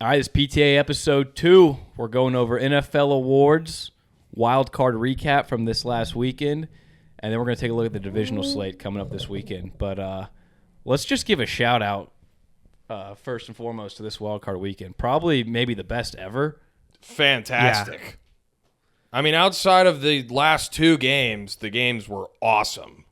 All right, it's PTA episode 2. We're going over NFL awards, wild card recap from this last weekend, and then we're going to take a look at the divisional slate coming up this weekend. But let's just give a shout out first and foremost to this wild card weekend. Probably maybe the best ever. Fantastic. Yeah. I mean, outside of the last two games, the games were awesome.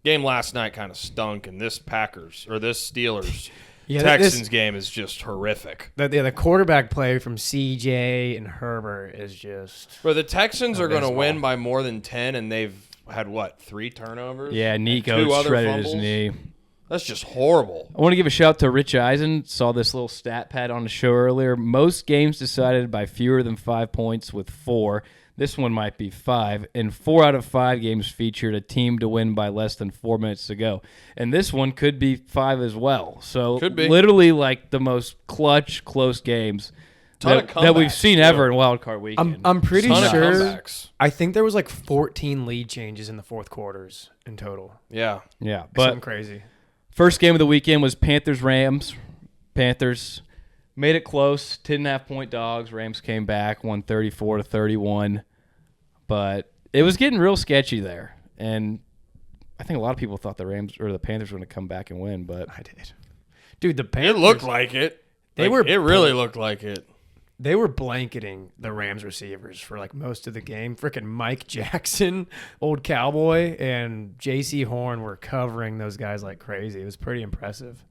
Game last night kind of stunk, and this Steelers Texans game is just horrific. The quarterback play from CJ and Herbert is just. But the Texans are going to win by more than 10, and they've had, 3 turnovers? Yeah, Nico shredded his knee. That's just horrible. I want to give a shout to Rich Eisen. Saw this little stat pad on the show earlier. Most games decided by fewer than 5 points with 4. This one might be 5. And 4 out of 5 games featured a team to win by less than 4 minutes to go. And this one could be 5 as well. So literally like the most clutch, close games that we've seen ever in Wild Card Weekend. I'm pretty sure. I think there was 14 lead changes in the fourth quarters in total. Yeah. Yeah. But something crazy. First game of the weekend was Panthers-Rams. Panthers made it close, 10.5-point dogs. Rams came back, won 34-31. But it was getting real sketchy there. And I think a lot of people thought the Panthers were going to come back and win, but I did. Dude, the Panthers, it looked like it. It really looked like it. They were blanketing the Rams receivers for most of the game. Freaking Mike Jackson, old cowboy, and J.C. Horn were covering those guys like crazy. It was pretty impressive.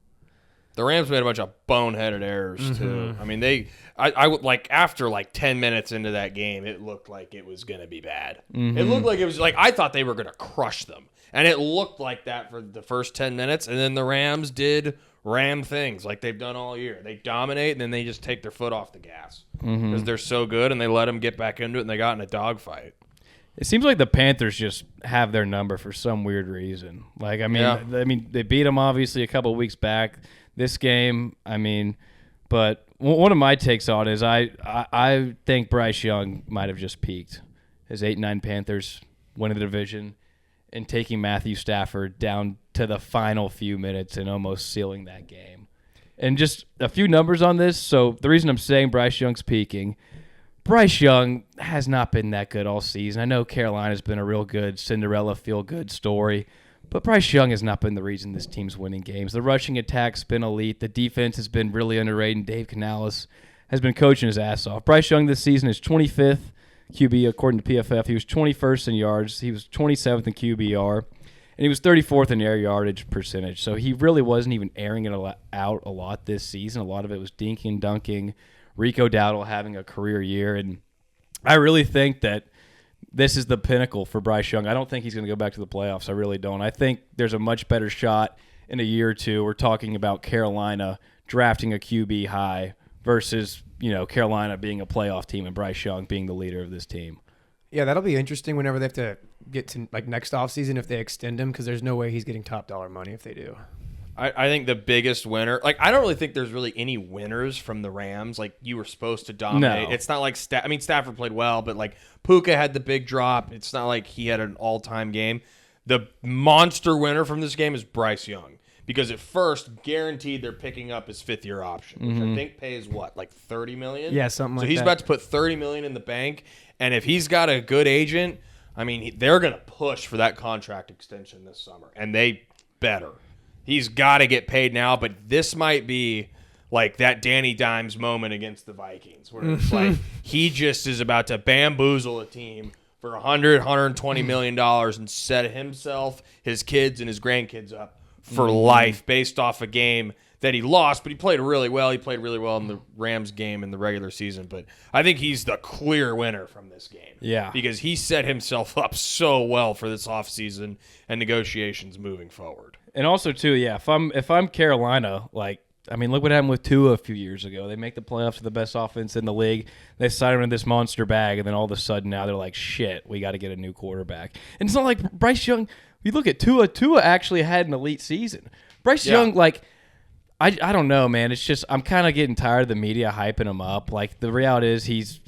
The Rams made a bunch of boneheaded errors too. I mean, I would after 10 minutes into that game, it looked like it was going to be bad. It looked like it was I thought they were going to crush them, and it looked like that for the first 10 minutes, and then the Rams did Ram things like they've done all year. They dominate, and then they just take their foot off the gas because they're so good, and they let them get back into it, and they got in a dogfight. It seems like the Panthers just have their number for some weird reason. I mean, they beat them obviously a couple of weeks back. This game, but one of my takes on it is I think Bryce Young might have just peaked. His 8-9 Panthers winning the division and taking Matthew Stafford down to the final few minutes and almost sealing that game. And just a few numbers on this. So the reason I'm saying Bryce Young's peaking, Bryce Young has not been that good all season. I know Carolina's been a real good Cinderella feel-good story, but Bryce Young has not been the reason this team's winning games. The rushing attack's been elite. The defense has been really underrated, and Dave Canales has been coaching his ass off. Bryce Young this season is 25th QB according to PFF. He was 21st in yards. He was 27th in QBR, and he was 34th in air yardage percentage. So he really wasn't even airing it out a lot this season. A lot of it was dinking and dunking. Rico Dowdle having a career year, and I really think that this is the pinnacle for Bryce Young. I don't think he's going to go back to the playoffs. I really don't. I think there's a much better shot in a year or two. We're talking about Carolina drafting a QB high versus, Carolina being a playoff team and Bryce Young being the leader of this team. Yeah, that'll be interesting whenever they have to get to next offseason if they extend him, because there's no way he's getting top dollar money if they do. I think the biggest winner, I don't really think there's really any winners from the Rams. You were supposed to dominate. No. It's not like Stafford played well, but Puka had the big drop. It's not like he had an all-time game. The monster winner from this game is Bryce Young, because at first guaranteed they're picking up his fifth-year option, which I think pays $30 million. Yeah, something like that. So he's about to put $30 million in the bank, and if he's got a good agent, they're going to push for that contract extension this summer, and they better. He's got to get paid now, but this might be that Danny Dimes moment against the Vikings, where it's he just is about to bamboozle a team for $120 million and set himself, his kids, and his grandkids up for life based off a game that he lost, but he played really well. He played really well in the Rams game in the regular season, but I think he's the clear winner from this game. Yeah. Because he set himself up so well for this offseason and negotiations moving forward. And also, too, if I'm Carolina, look what happened with Tua a few years ago. They make the playoffs with the best offense in the league. They sign him in this monster bag, and then all of a sudden now they're like, shit, we got to get a new quarterback. And it's not like Bryce Young. You look at Tua. Tua actually had an elite season. Bryce Young, I don't know, man. It's just I'm kind of getting tired of the media hyping him up. The reality is he's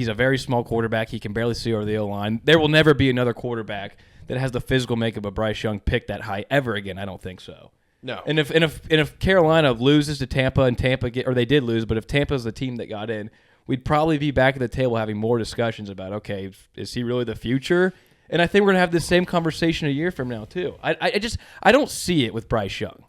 a very small quarterback. He can barely see over the O-line. There will never be another quarterback that has the physical makeup of Bryce Young picked that high ever again. I don't think so. No. And if Carolina loses to Tampa and or they did lose, but if Tampa's the team that got in, we'd probably be back at the table having more discussions about, okay, is he really the future? And I think we're gonna have the same conversation a year from now too. I don't see it with Bryce Young.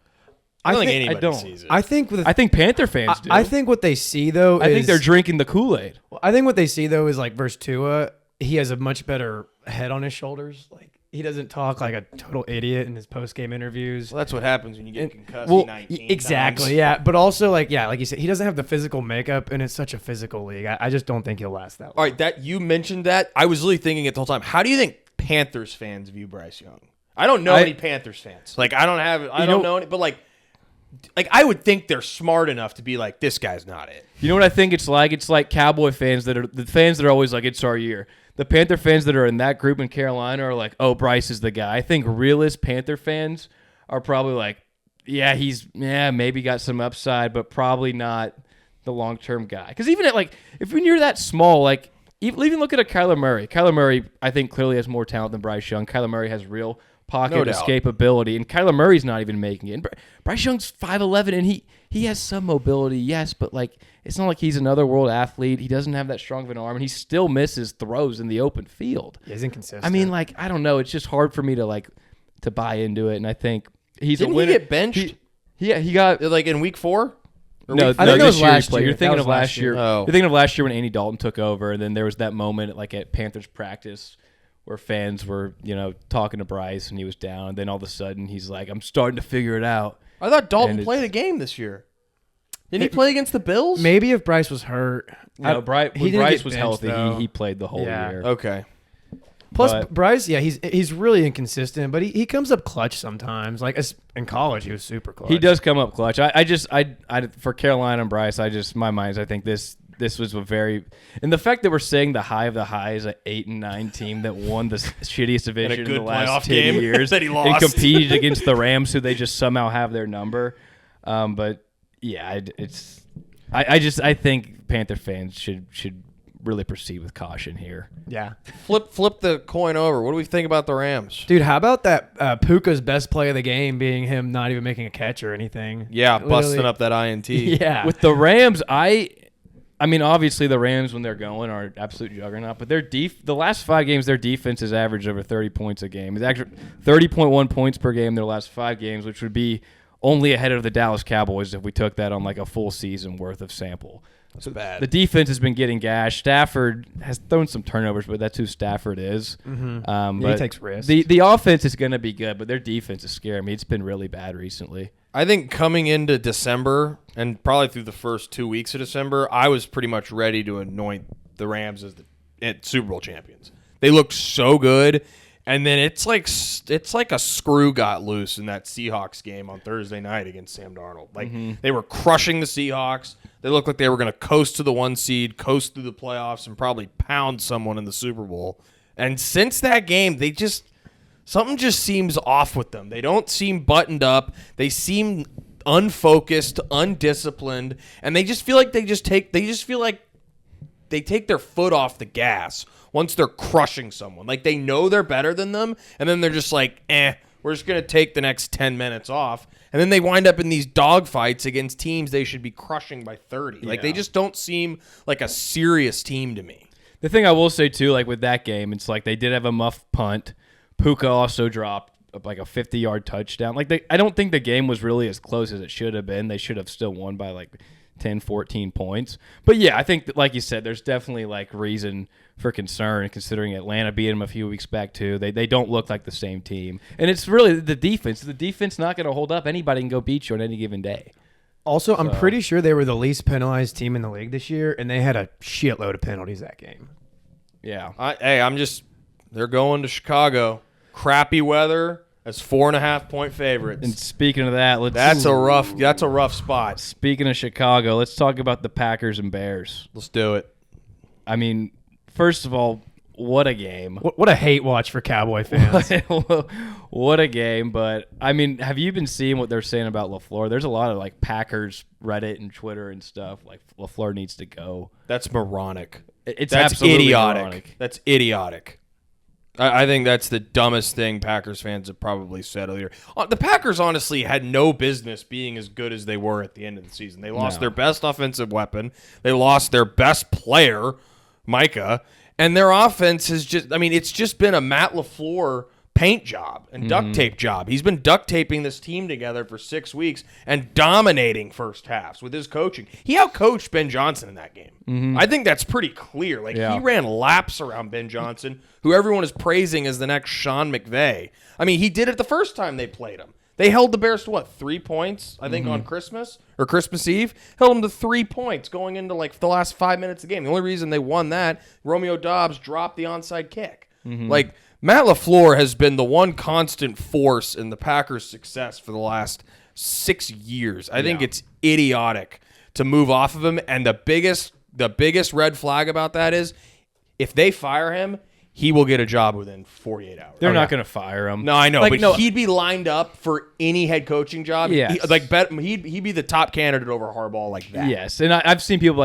I don't think anybody sees it. I think Panther fans do. I think what they see though I think they're drinking the Kool-Aid. I think what they see though is like versus Tua, he has a much better head on his shoulders. Like he doesn't talk like a total idiot in his post-game interviews. Well, that's what happens when you get concussed 19 exactly, times. yeah. But also, like you said, he doesn't have the physical makeup, and it's such a physical league. I just don't think he'll last that long. All right, that you mentioned that. I was really thinking it the whole time. How do you think Panthers fans view Bryce Young? I don't know any Panthers fans. Like I don't know any, but like I would think they're smart enough to be like, this guy's not it. You know what I think it's like? It's like Cowboy fans that are always like, it's our year. The Panther fans that are in that group in Carolina are like, oh, Bryce is the guy. I think realist Panther fans are probably like, yeah, maybe got some upside, but probably not the long-term guy. Because even when you're that small, like even look at a Kyler Murray. Kyler Murray, I think, clearly has more talent than Bryce Young. Kyler Murray has real pocket escapability, and Kyler Murray's not even making it. And Bryce Young's 5'11", and he has some mobility, yes, but like it's not like he's another world athlete. He doesn't have that strong of an arm, and he still misses throws in the open field. He's inconsistent. I mean, like I don't know. It's just hard for me to buy into it, and I think he's Didn't a winner. he get benched? He got like in week 4. No, I think it was last year. You're thinking of last year. Oh. You're thinking of last year when Andy Dalton took over, and then there was that moment like at Panthers practice where fans were, talking to Bryce and he was down, and then all of a sudden he's like, "I'm starting to figure it out." I thought Dalton played a game this year. Didn't he play against the Bills? Maybe if Bryce was hurt. No, when Bryce was healthy, he played the whole Yeah. year. Okay. Plus, Bryce, he's really inconsistent, but he comes up clutch sometimes. Like in college, he was super clutch. He does come up clutch. I for Carolina and Bryce, my mind, I think this was and the fact that we're saying the high of the high is an 8-9 team that won the shittiest division in the last 10 years that he lost and competed against the Rams, who they just somehow have their number. But yeah, I think Panther fans should really proceed with caution here. Yeah. Flip the coin over. What do we think about the Rams? Dude, how about that Puka's best play of the game being him not even making a catch or anything? Yeah, Literally. busting up that INT. Yeah. With the Rams, I mean, obviously the Rams when they're going are an absolute juggernaut, but the last 5 games, their defense has averaged over 30 points a game. It's actually 30.1 points per game in their last 5 games, which would be only ahead of the Dallas Cowboys if we took that on like a full season worth of sample. That's bad. The defense has been getting gashed. Stafford has thrown some turnovers, but that's who Stafford is. Mm-hmm. But he takes risks. The offense is going to be good, but their defense is scaring me. It's been really bad recently. I think coming into December and probably through the first 2 weeks of December, I was pretty much ready to anoint the Rams as the Super Bowl champions. They looked so good. And then it's like a screw got loose in that Seahawks game on Thursday night against Sam Darnold. Like they were crushing the Seahawks. They looked like they were going to coast to the 1 seed, coast through the playoffs, and probably pound someone in the Super Bowl. And since that game, something just seems off with them. They don't seem buttoned up. They seem unfocused, undisciplined, and they just feel like they take their foot off the gas once they're crushing someone. Like they know they're better than them, and then they're just like, we're just going to take the next 10 minutes off. And then they wind up in these dogfights against teams they should be crushing by 30. Like they just don't seem like a serious team to me. The thing I will say too, like with that game, it's like they did have a muff punt. Puka also dropped like a 50-yard touchdown. Like I don't think the game was really as close as it should have been. They should have still won by like 10, 14 points. But yeah, I think that, like you said, there's definitely like reason for concern considering Atlanta beat them a few weeks back too. They don't look like the same team. And it's really the defense. The defense not going to hold up. Anybody can go beat you on any given day. Also, I'm pretty sure they were the least penalized team in the league this year, and they had a shitload of penalties that game. Yeah. They're going to Chicago. Crappy weather. As 4.5-point favorites. And speaking of that, that's a rough spot. Speaking of Chicago, let's talk about the Packers and Bears. Let's do it. I mean, first of all, what a game. What a hate watch for Cowboy fans. What a game. But, I mean, have you been seeing what they're saying about LaFleur? There's a lot of, like, Packers Reddit and Twitter and stuff. Like, LaFleur needs to go. That's moronic. That's absolutely idiotic. moronic. That's idiotic. I think that's the dumbest thing Packers fans have probably said earlier. The Packers honestly had no business being as good as they were at the end of the season. They lost their best offensive weapon. They lost their best player, Micah. And their offense has it's just been a Matt LaFleur paint job and duct tape job. He's been duct taping this team together for 6 weeks and dominating first halves with his coaching. He outcoached Ben Johnson in that game. I think that's pretty clear. He ran laps around Ben Johnson, who everyone is praising as the next Sean McVay. I mean, he did it the first time they played him. They held the Bears to 3 points, I think, on Christmas or Christmas Eve. Held them to 3 points going into the last 5 minutes of the game. The only reason they won that, Romeo Doubs dropped the onside kick. Matt LaFleur has been the one constant force in the Packers' success for the last 6 years. I think it's idiotic to move off of him. And the biggest red flag about that is if they fire him, he will get a job within 48 hours. They're not going to fire him. No, I know, but he'd be lined up for any head coaching job. Yes. He'd be the top candidate over Harbaugh like that. Yes, and I've seen people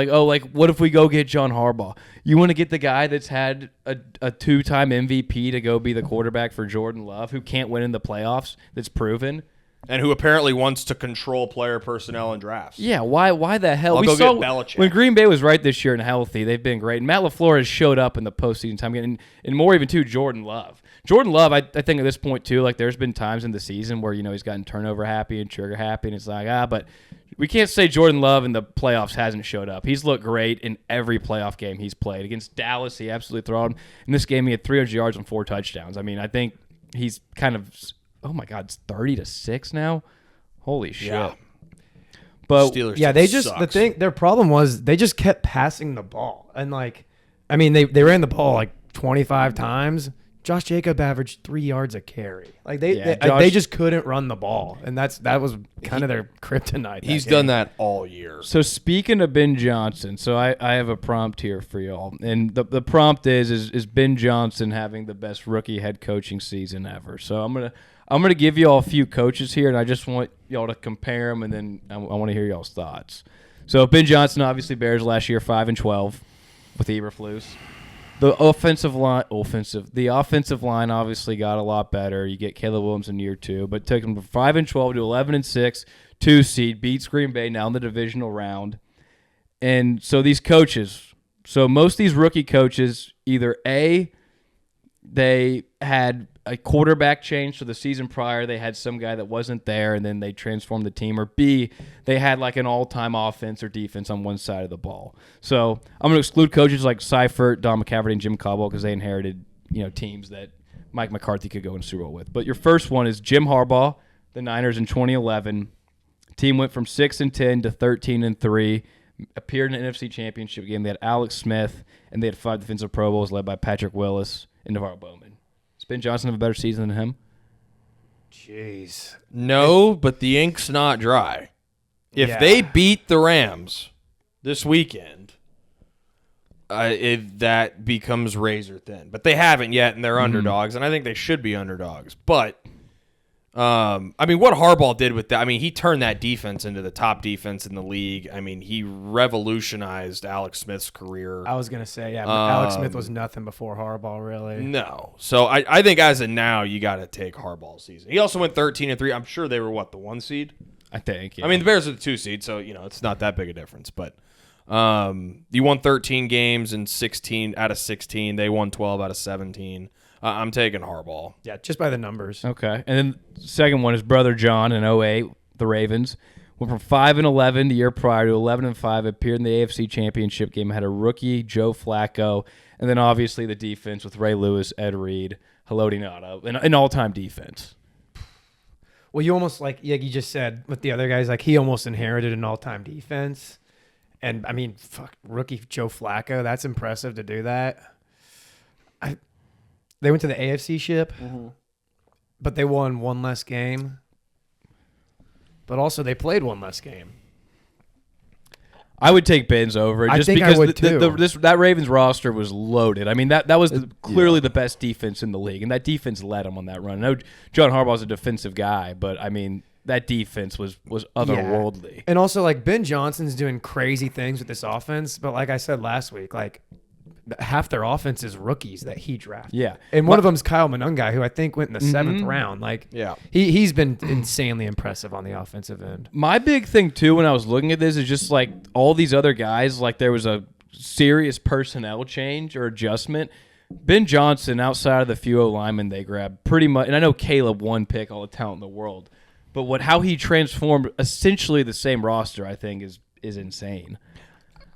what if we go get John Harbaugh? You want to get the guy that's had a 2-time MVP to go be the quarterback for Jordan Love, who can't win in the playoffs, that's proven? And who apparently wants to control player personnel and drafts. Yeah, why the hell? I'll go get Belichick. When Green Bay was right this year and healthy, they've been great. And Matt LaFleur has showed up in the postseason time again, and more even too, Jordan Love. Jordan Love, I think at this point too, there's been times in the season where he's gotten turnover happy and trigger happy, and it's but we can't say Jordan Love in the playoffs hasn't showed up. He's looked great in every playoff game he's played. Against Dallas, he absolutely throttled. In this game, he had 300 yards and 4 touchdowns. I mean, I think he's kind of. Oh my God, it's 30-6 now. Holy shit! Yeah. But Steelers they just sucks. their problem was they just kept passing the ball, and they ran the ball 25 times. Josh Jacobs averaged 3 yards a carry. They just couldn't run the ball, and that was kind of their kryptonite. He's done that all year. So speaking of Ben Johnson, so I have a prompt here for y'all, and the prompt is Ben Johnson having the best rookie head coaching season ever. So I'm gonna give you all a few coaches here, and I just want y'all to compare them, and then I want to hear y'all's thoughts. So Ben Johnson, obviously Bears last year 5-12 with Eberflus. The offensive line obviously got a lot better. You get Caleb Williams in year 2, but took them from 5-12 to 11-6, 2 seed, beats Green Bay now in the divisional round. And so these coaches, most of these rookie coaches, either A, they had a quarterback change, so the season prior they had some guy that wasn't there, and then they transformed the team, or B, they had an all-time offense or defense on one side of the ball. So I'm going to exclude coaches like Seifert, Don McCaffrey, and Jim Caldwell because they inherited teams that Mike McCarthy could go in Super Bowl with. But your first one is Jim Harbaugh, the Niners in 2011. The team went from 6-10 to 13-3. Appeared in an NFC Championship game. They had Alex Smith, and they had 5 defensive Pro Bowls led by Patrick Willis and NaVorro Bowman. Does Ben Johnson have a better season than him? Jeez. No, but the ink's not dry. If they beat the Rams this weekend, that becomes razor thin. But they haven't yet, and they're underdogs, and I think they should be underdogs. But what Harbaugh did with that, he turned that defense into the top defense in the league. He revolutionized Alex Smith's career. I was going to say, Alex Smith was nothing before Harbaugh, really. No. So I think as of now, you got to take Harbaugh's season. He also went 13-3. I'm sure they were, the 1 seed? I think, yeah. The Bears are the 2 seed, so, it's not that big a difference. But you won 13 games in 16 out of 16. They won 12 out of 17. I'm taking Harbaugh. Yeah, just by the numbers. Okay. And then the second one is brother John in 2008, the Ravens. Went from 5-11 the year prior to 11-5. Appeared in the AFC Championship game. Had a rookie, Joe Flacco. And then obviously the defense with Ray Lewis, Ed Reed, Haloti Ngata, an all-time defense. Well, you almost you just said with the other guys, he almost inherited an all-time defense. And, rookie Joe Flacco, that's impressive to do that. They went to the AFC ship, but they won 1 less game. But also they played 1 less game. I would take Ben's over it I just think because I would too. That Ravens roster was loaded. That was clearly the best defense in the league, and that defense led them on that run. I know John Harbaugh's a defensive guy, but that defense was otherworldly. Yeah. And also Ben Johnson's doing crazy things with this offense, but like I said last week, half their offense is rookies that he drafted. Yeah. And one of them's Kyle Monungai, who I think went in the 7th round. Like, he's been insanely impressive on the offensive end. My big thing, too, when I was looking at this is just like all these other guys, like there was a serious personnel change or adjustment. Ben Johnson, outside of the few linemen they grabbed, pretty much, and I know Caleb one pick, all the talent in the world, but how he transformed essentially the same roster, I think, is insane.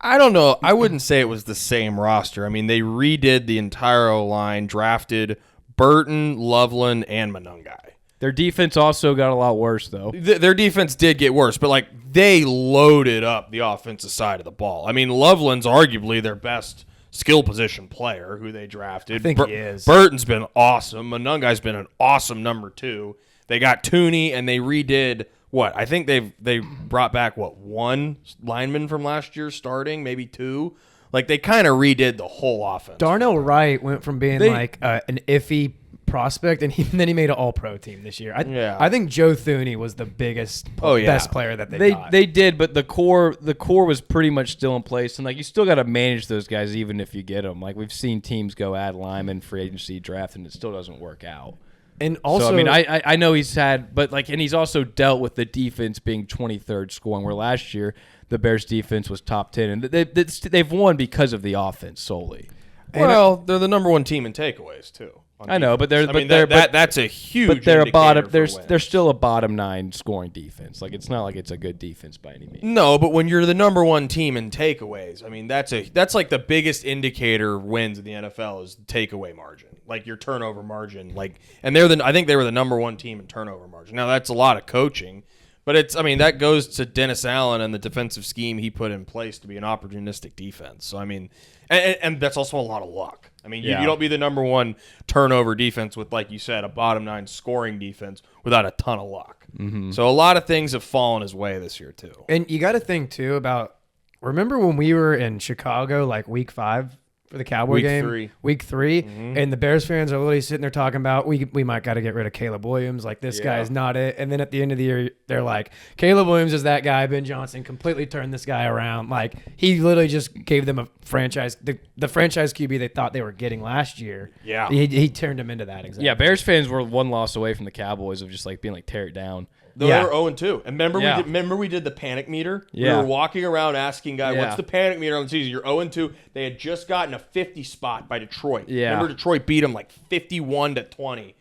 I don't know. I wouldn't say it was the same roster. I mean, they redid the entire O-line, drafted Burton, Loveland, and Monungai. Their defense also got a lot worse, though. Their defense did get worse, but like they loaded up the offensive side of the ball. I mean, Loveland's arguably their best skill position player who they drafted. I think he is. Burton's been awesome. Monungai's been an awesome number 2. They got Tooney, and they redid what? I think they brought back, one lineman from last year starting, maybe 2. Like, they kind of redid the whole offense. Darnell Wright went from being an iffy prospect, and then he made an all-pro team this year. I think Joe Thuney was the best player that they got. They did, but the core was pretty much still in place, and like you still got to manage those guys even if you get them. Like we've seen teams go add linemen, free agency draft, and it still doesn't work out. And also, so, I mean, I know he's had, but like, and he's also dealt with the defense being 23rd scoring, where last year the Bears defense was top 10, and they've won because of the offense solely. Well, they're the number 1 team in takeaways too. I know, but that's a huge. But they're a bottom. They're still a bottom 9 scoring defense. Like it's not like it's a good defense by any means. No, but when you're the number 1 team in takeaways, I mean that's like the biggest indicator of wins in the NFL is the takeaway margin, like your turnover margin. Like, and I think they were the number 1 team in turnover margin. Now that's a lot of coaching, but that goes to Dennis Allen and the defensive scheme he put in place to be an opportunistic defense. So I mean, and that's also a lot of luck. I mean, you don't be the number 1 turnover defense with, like you said, a bottom 9 scoring defense without a ton of luck. Mm-hmm. So a lot of things have fallen his way this year too. And you got to think too about, remember when we were in Chicago like week 5 for the Cowboy game? Week 3. Mm-hmm. And the Bears fans are literally sitting there talking about, we might got to get rid of Caleb Williams. Like, this guy is not it. And then at the end of the year, they're like, Caleb Williams is that guy. Ben Johnson completely turned this guy around. Like, he literally just gave them a franchise, the franchise QB they thought they were getting last year. Yeah. He turned them into that. Exactly. Yeah, Bears fans were 1 loss away from the Cowboys of just like being like, tear it down. They were 0-2. And remember we did the panic meter? Yeah. We were walking around asking guys, what's the panic meter on the season? You're 0-2. They had just gotten a 50 spot by Detroit. Yeah. Remember Detroit beat them like 51-20.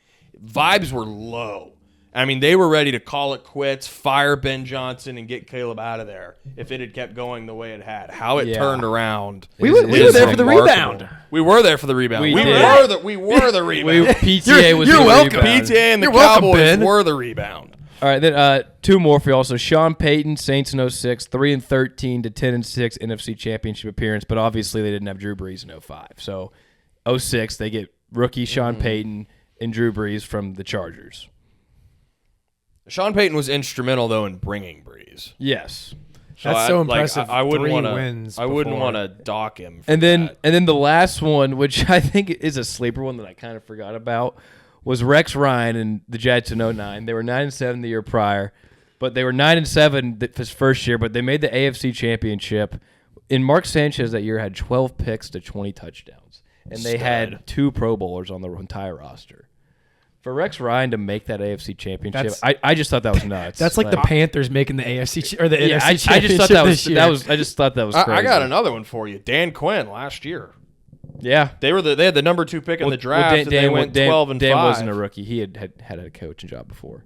Vibes were low. I mean, they were ready to call it quits, fire Ben Johnson, and get Caleb out of there if it had kept going the way it had. How it turned around. We were there for the rebound. We were there for the rebound. We were the rebound. PTA was You're welcome. PTA and the Cowboys were the rebound. All right, then 2 more for you also. Sean Payton, Saints in 06, 3-13 to 10-6 NFC Championship appearance, but obviously they didn't have Drew Brees in 05. So 06, they get rookie Sean Payton and Drew Brees from the Chargers. Sean Payton was instrumental though in bringing Brees. Yes. That's so impressive. I wouldn't want wins. to dock him. And then the last one, which I think is a sleeper one that I kind of forgot about, was Rex Ryan and the Jags in 09. They were 9-7 the year prior, but they were 9-7 his first year, but they made the AFC Championship. And Mark Sanchez that year had 12 picks to 20 touchdowns. And they had 2 Pro Bowlers on the entire roster. For Rex Ryan to make that AFC Championship, I just thought that was nuts. That's like the Panthers making the AFC or the NFC Championship. I just thought that was crazy. I got another one for you. Dan Quinn last year. Yeah, they had the number 2 pick in the draft. And they went 12-5. Dan wasn't a rookie. He had a coaching job before.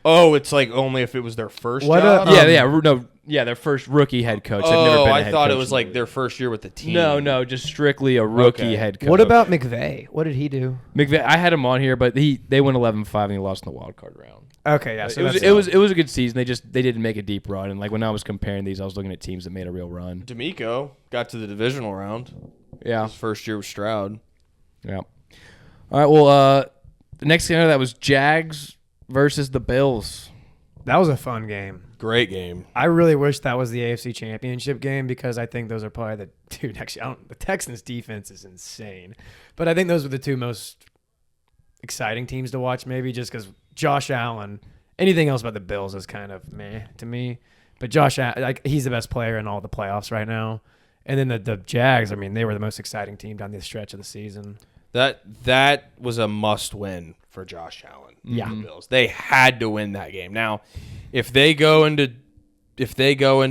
Oh, it's like only if it was their first job? Their first rookie head coach. I thought it was like their first year with the team. No, just strictly a rookie head coach. What about McVay? What did he do? McVay, I had him on here, but they went 11-5 and he lost in the wild card round. Okay, yeah. So it was a good season. They didn't make a deep run, and like when I was comparing these, I was looking at teams that made a real run. D'Amico got to the divisional round. Yeah, his first year with Stroud. Yeah. All right. Well, the next game that was Jags versus the Bills. That was a fun game. Great game. I really wish that was the AFC Championship game because I think those are probably the two next. The Texans' defense is insane, but I think those were the 2 most exciting teams to watch. Maybe just because Josh Allen. Anything else about the Bills is kind of meh to me, but Josh Allen, he's the best player in all the playoffs right now. And then the Jags, I mean, they were the most exciting team down the stretch of the season. That was a must-win for Josh Allen. Yeah. The Bills. They had to win that game. Now, if they go into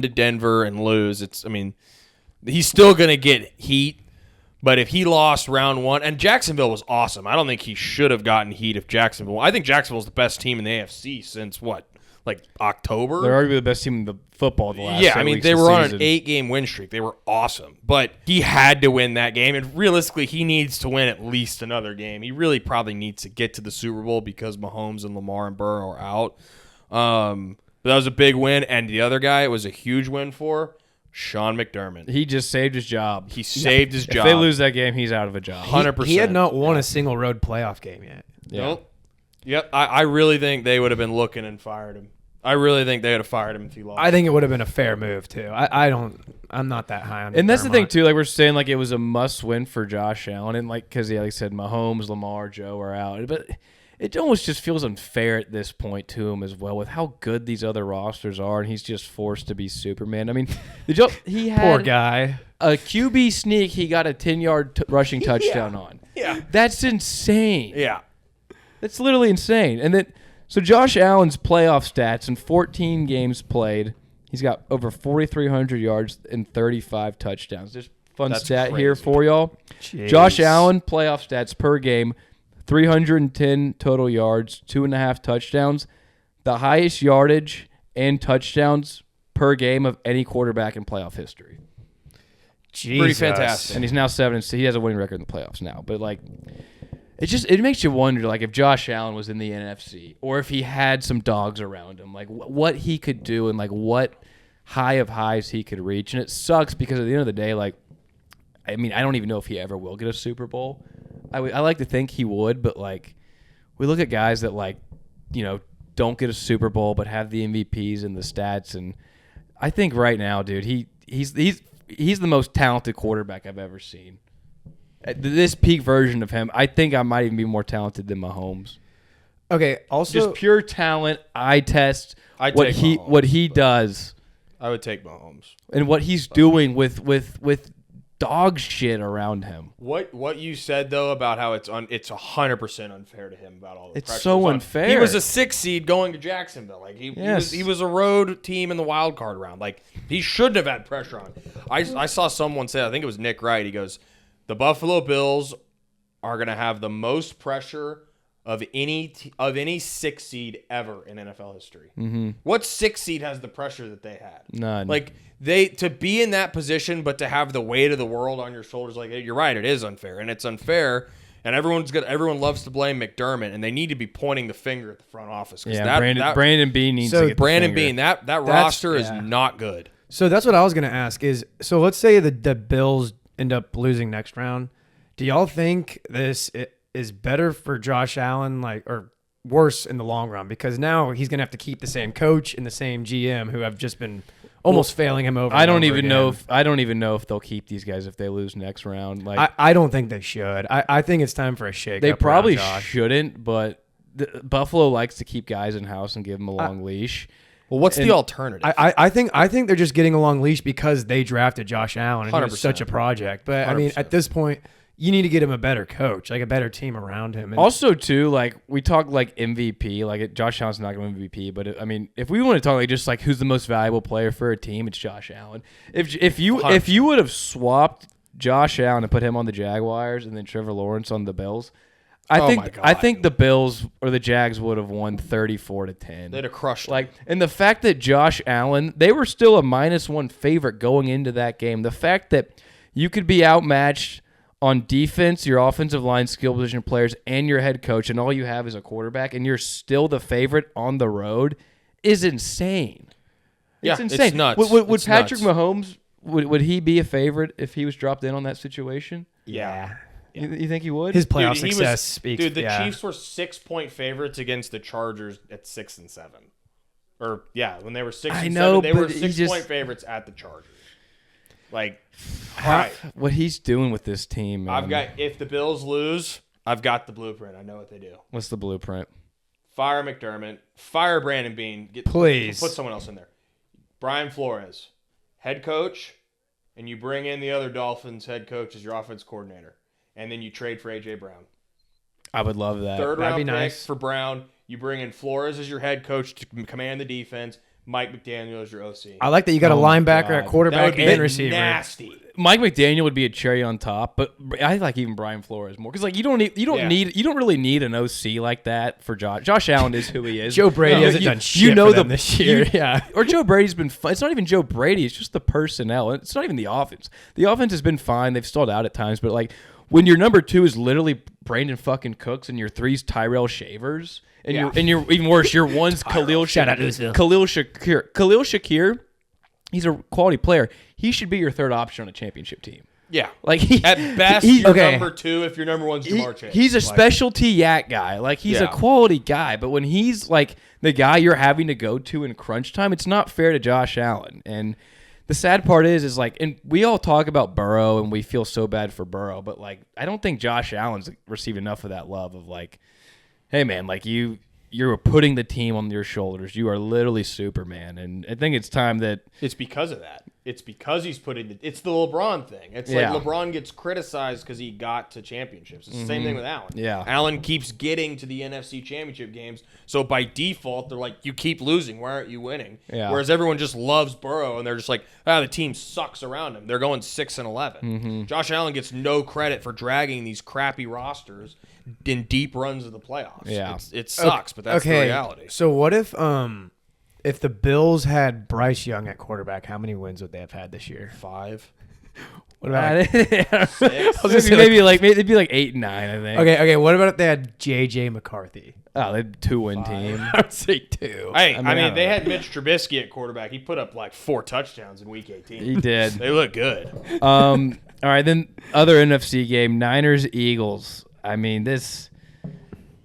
Denver and lose, he's still going to get heat. But if he lost round 1, and Jacksonville was awesome. I don't think he should have gotten heat if Jacksonville. I think Jacksonville's the best team in the AFC since what? Like October? They're arguably the best team in the football the last 7 weeks they of were the on season. an 8-game win streak. They were awesome. But he had to win that game. And realistically, he needs to win at least another game. He really probably needs to get to the Super Bowl because Mahomes and Lamar and Burrow are out. But that was a big win. And the other guy it was a huge win for, Sean McDermott. He just saved his job. He saved his job. If they lose that game, he's out of a job. 100%. He had not won a single road playoff game yet. Yeah. Nope. Yep. I really think they would have been looking and fired him. I really think they would have fired him if he lost. I think it would have been a fair move too. I'm not that high on. And that's the thing McDermott. too. Like we're saying, like it was a must-win for Josh Allen, and like because like I said, Mahomes, Lamar, Joe are out, but it almost just feels unfair at this point to him as well with how good these other rosters are, and he's just forced to be Superman. I mean, he had Poor guy. a QB sneak. He got a 10-yard rushing touchdown on. Yeah. That's insane. Yeah. That's literally insane. And then, so Josh Allen's playoff stats in 14 games played, he's got over 4,300 yards and 35 touchdowns. Just fun That's stat here crazy. for y'all. Jeez. Josh Allen playoff stats per game, 310 total yards, 2.5 touchdowns, the highest yardage and touchdowns per game of any quarterback in playoff history. Jesus. Pretty fantastic. And he's now 7-6. He has a winning record in the playoffs now. But like, it makes you wonder, like, if Josh Allen was in the NFC or if he had some dogs around him, like what he could do and like what high of highs he could reach. And it sucks because at the end of the day, like, I mean, I don't even know if he ever will get a Super Bowl. I like to think he would, but like, we look at guys that like, don't get a Super Bowl but have the MVPs and the stats, and I think right now, dude, he's the most talented quarterback I've ever seen. This peak version of him, I think I might even be more talented than Mahomes. Okay. Also, Just pure talent, eye test, I'd what take he Mahomes. what he does, I would take Mahomes. and what he's doing with dog shit around him. What you said though about how it's 100% unfair to him about all the It's pressure so that's on. unfair. He was a 6 seed going to Jacksonville. Like Yes. he was a road team in the wild card round. Like he shouldn't have had pressure on him. I saw someone say, I think it was Nick Wright. He goes, the Buffalo Bills are going to have the most pressure of any 6 seed ever in NFL history. Mm-hmm. What 6 seed has the pressure that they had? None. Like to be in that position, but to have the weight of the world on your shoulders, like you're right, it is unfair, and it's unfair. And everyone loves to blame McDermott, and they need to be pointing the finger at the front office. Yeah, Brandon Beane needs to get Brandon the finger. Beane, that roster is yeah. not good. so that's what I was gonna ask is, so let's say the Bills end up losing next round. Do y'all think this is better for Josh Allen, like, or worse in the long run? Because now he's gonna have to keep the same coach and the same GM who have just been almost failing him over. I and don't over even know again. if they'll keep these guys if they lose next round. Like I don't think they should. I think it's time for a shake. they probably shouldn't, but Buffalo likes to keep guys in house and give them a long leash. Well, what's the alternative? I think they're just getting a long leash because they drafted Josh Allen and he was 100%. such a project. But I mean, 100%. at this point, you need to get him a better coach, like a better team around him. And Also, too, like we talk like MVP, like Josh Allen's not going to MVP, but I mean, if we want to talk like just like who's the most valuable player for a team, it's Josh Allen. If you would have swapped Josh Allen and put him on the Jaguars and then Trevor Lawrence on the Bills, I think the Bills or the Jags would have won 34-10. They'd have crushed. Like, and the fact that Josh Allen, they were still a -1 favorite going into that game. The fact that you could be outmatched on defense, your offensive line, skill position players, and your head coach, and all you have is a quarterback, and you're still the favorite on the road, is insane. Yeah, It's insane. it's nuts. Would It's Patrick nuts. Mahomes, would he be a favorite if he was dropped in on that situation? yeah, You think he would? his playoff Dude, success speaks. Dude, the yeah. Chiefs were 6-point favorites against the Chargers at 6 and 7. Or yeah, when they were 6 I and know, 7, they were but he 6-point favorites at the Chargers. Like, all right, What he's doing with this team, man. if the Bills lose, I've got the blueprint. I know what they do. What's the blueprint? Fire McDermott, fire Brandon Beane. Please. Put someone else in there. Brian Flores, head coach, and you bring in the other Dolphins head coach as your offense coordinator, and then you trade for A.J. Brown. I would love that. Third round be pick nice. for Brown. You bring in Flores as your head coach to command the defense. Mike McDaniel as your OC. I like that you got a linebacker at That quarterback would be and receiver. nasty. Mike McDaniel would be a cherry on top, but I like even Brian Flores more because like you don't really need an OC like that for Josh. Josh Allen is who he is. Joe Brady hasn't done shit for them this year. Yeah. Or Joe Brady's been fine. It's not even Joe Brady. It's just the personnel. It's not even the offense. The offense has been fine. They've stalled out at times, but like when your number 2 is literally Brandon fucking Cooks and your 3's Tyrell Shavers. And you're even worse. Your one's Khalil Shakir. Khalil Shakir, he's a quality player. He should be your third option on a championship team. Yeah. Like at best, you're number 2 if your number 1's Jamar Chase. He's a specialty yak guy. Like he's a quality guy. But when he's like the guy you're having to go to in crunch time, it's not fair to Josh Allen. And the sad part is like, and we all talk about Burrow and we feel so bad for Burrow, but like I don't think Josh Allen's received enough of that love of like, hey man, like you're putting the team on your shoulders. You are literally Superman, and I think it's time that it's because of that. It's because he's putting it's the LeBron thing. It's like LeBron gets criticized because he got to championships. It's the same thing with Allen. Yeah, Allen keeps getting to the NFC Championship games, so by default they're like, you keep losing. Why aren't you winning? Yeah. Whereas everyone just loves Burrow, and they're just like, the team sucks around him. They're going 6-11. Josh Allen gets no credit for dragging these crappy rosters in deep runs of the playoffs. Yeah, it sucks, but that's the reality. So what if the Bills had Bryce Young at quarterback, how many wins would they have had this year? 5. What about 6? I was gonna say maybe they'd be like 8 and 9, I think. Okay. What about if they had J.J. McCarthy? Oh, they'd 2-win team. I would say 2. Hey, I mean they had Mitch Trubisky at quarterback. He put up like 4 touchdowns in Week 18. He did. They look good. All right, then other NFC game, Niners Eagles. I mean this.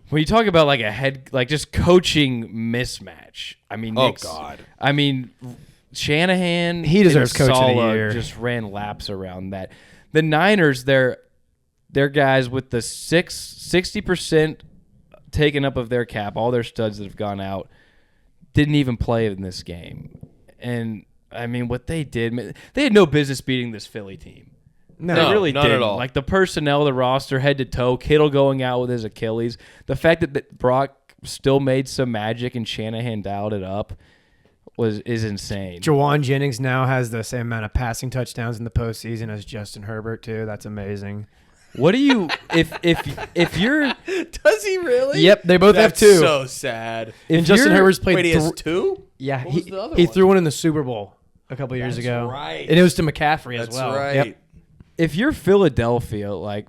When you talk about like just coaching mismatch, I mean, God. I mean, Shanahan, he deserves and coach of the Saleh year. just ran laps around that. The Niners, they're guys with the 60% taken up of their cap, all their studs that have gone out, didn't even play in this game. And I mean, what they did, they had no business beating this Philly team. No, they really not didn't. at all. Like the personnel, the roster, head to toe, Kittle going out with his Achilles. The fact that Brock still made some magic and Shanahan dialed it up is insane. Jawan Jennings now has the same amount of passing touchdowns in the postseason as Justin Herbert too. That's amazing. What do you if you're Does he really? Yep, they both That's have 2. so sad. And Justin Herbert's played Wait, he has 2? Yeah, What was the other he one? threw one in the Super Bowl a couple years That's ago. right. And it was to McCaffrey as That's well. right. Yep. if you're Philadelphia,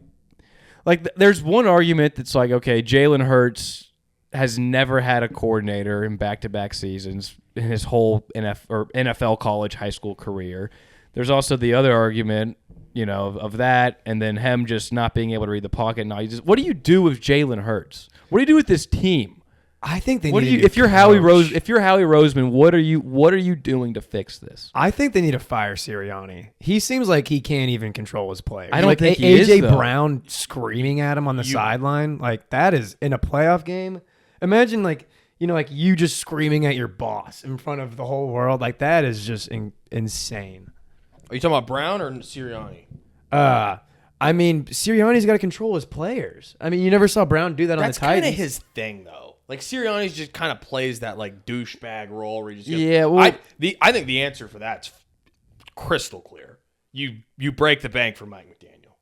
there's one argument that's like, okay, Jalen Hurts has never had a coordinator in back-to-back seasons in his whole NFL college high school career. There's also the other argument, of that, and then him just not being able to read the pocket. Now, what do you do with Jalen Hurts? What do you do with this team? I think they What need do you? a If you're coach. Howie Roseman, what are you doing to fix this? I think they need to fire Sirianni. He seems like he can't even control his players. I don't think he AJ is, though. Brown screaming at him on the sideline, like that is in a playoff game. Imagine you just screaming at your boss in front of the whole world. Like that is just insane. Are you talking about Brown or Sirianni? I mean, Sirianni's got to control his players. I mean, you never saw Brown do that on the That's Titans. kind of his thing, though. Like Sirianni's just kind of plays that like douchebag role where he just goes, Yeah, well- I think the answer for that's crystal clear. You break the bank for Mike McDaniel.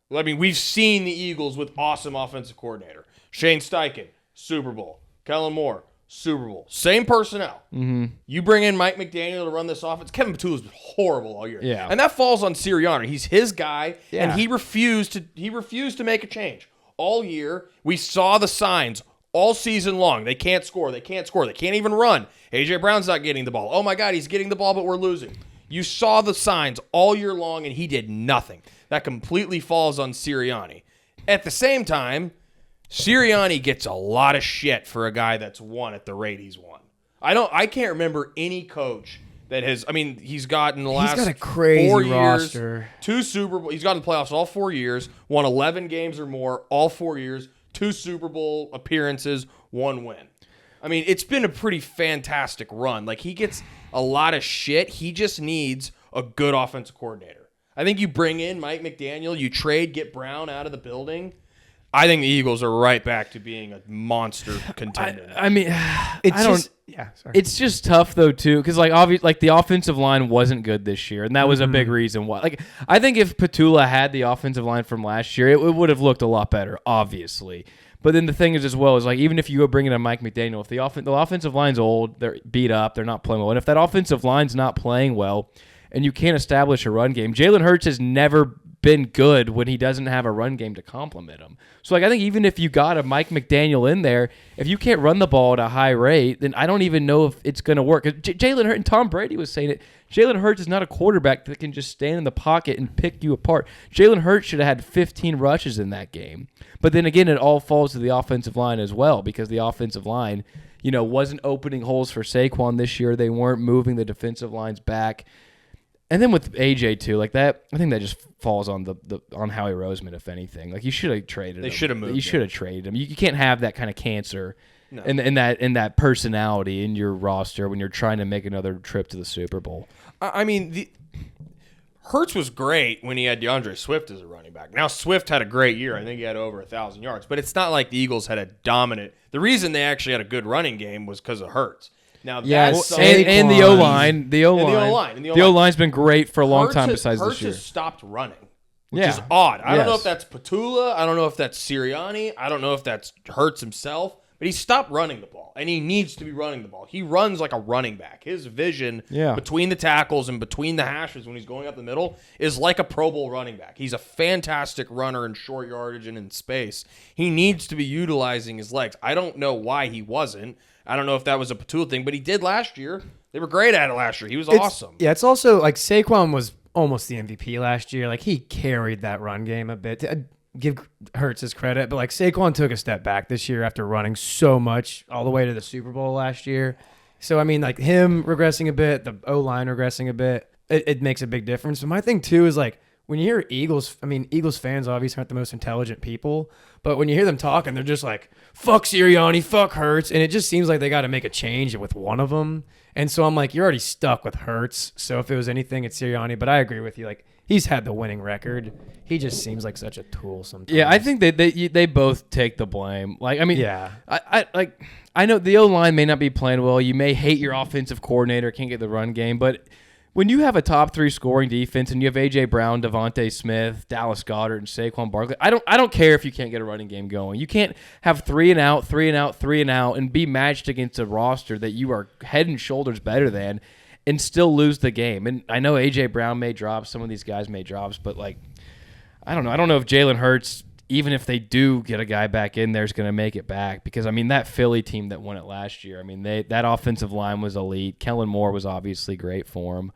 Well, I mean, we've seen the Eagles with awesome offensive coordinator. Shane Steichen, Super Bowl. Kellen Moore, Super Bowl. Same personnel. Mm-hmm. You bring in Mike McDaniel to run this offense. Kevin Patula's been horrible all year. Yeah. And that falls on Sirianni. He's his guy, Yeah. and he refused to make a change. All year, we saw the signs all season long. They can't score. They can't score. They can't even run. A.J. Brown's not getting the ball. Oh, my God, he's getting the ball, but we're losing. You saw the signs all year long, and he did nothing. That completely falls on Sirianni. At the same time, Sirianni gets a lot of shit for a guy that's won at the rate he's won. I can't remember any coach that has. I mean, he's got in the last got a crazy 4 years, roster. 2 Super Bowl. He's got in the playoffs all 4 years, won 11 games or more all 4 years, 2 Super Bowl appearances, 1 win. I mean, it's been a pretty fantastic run. Like, he gets a lot of shit. He just needs a good offensive coordinator. I think you bring in Mike McDaniel, you get Brown out of the building. I think the Eagles are right back to being a monster contender. It's just tough though too, because like the offensive line wasn't good this year, and that was a big reason why. Like I think if Petula had the offensive line from last year, it would have looked a lot better, obviously. But then the thing is as well is like even if you go bring in a Mike McDaniel, if the offensive line's old, they're beat up, they're not playing well, and if that offensive line's not playing well, and you can't establish a run game, Jalen Hurts has never been good when he doesn't have a run game to complement him. So, like, I think even if you got a Mike McDaniel in there, if you can't run the ball at a high rate, then I don't even know if it's going to work. Jalen Hurts, and Tom Brady was saying it, Jalen Hurts is not a quarterback that can just stand in the pocket and pick you apart. Jalen Hurts should have had 15 rushes in that game. But then again, it all falls to the offensive line as well, because the offensive line, wasn't opening holes for Saquon this year. They weren't moving the defensive lines back. And then with AJ too, like that, I think that just falls on on Howie Roseman, if anything. Like you should have traded him. They should have moved. You should have traded him. You can't have that kind of cancer and that personality in your roster when you're trying to make another trip to the Super Bowl. I mean, Hurts was great when he had DeAndre Swift as a running back. Now Swift had a great year. I think he had over 1,000 yards. But it's not like the Eagles had a dominant. The reason they actually had a good running game was because of Hurts. Now that's and the O-line. The O-line's been great for a long time besides Hurts this year. Hurts has stopped running, which is odd. I don't know if that's Petula. I don't know if that's Sirianni. I don't know if that's Hurts himself. But he stopped running the ball, and he needs to be running the ball. He runs like a running back. His vision between the tackles and between the hashes when he's going up the middle is like a Pro Bowl running back. He's a fantastic runner in short yardage and in space. He needs to be utilizing his legs. I don't know why he wasn't. I don't know if that was a Petula thing, but he did last year. They were great at it last year. He was awesome. Yeah, it's also like Saquon was almost the MVP last year. Like he carried that run game a bit. I give Hurts his credit, but like Saquon took a step back this year after running so much all the way to the Super Bowl last year. So I mean, like him regressing a bit, the O-line regressing a bit, it makes a big difference. But my thing too is like when you hear Eagles, I mean, Eagles fans obviously aren't the most intelligent people, but when you hear them talking, they're just like, fuck Sirianni, fuck Hurts, and it just seems like they got to make a change with one of them. And so I'm like, you're already stuck with Hurts, so if it was anything, it's Sirianni, but I agree with you. Like, he's had the winning record. He just seems like such a tool sometimes. Yeah, I think they both take the blame. Like, I mean, I know the O-line may not be playing well. You may hate your offensive coordinator, can't get the run game, but when you have a top 3 scoring defense and you have A.J. Brown, Devontae Smith, Dallas Goedert, and Saquon Barkley, I don't care if you can't get a running game going. You can't have 3 and out, 3 and out, 3 and out, and be matched against a roster that you are head and shoulders better than and still lose the game. And I know A.J. Brown may drop, some of these guys may drop, but like, I don't know. I don't know if Jalen Hurts, even if they do get a guy back in there, is going to make it back. Because, I mean, that Philly team that won it last year, I mean, that offensive line was elite. Kellen Moore was obviously great for him.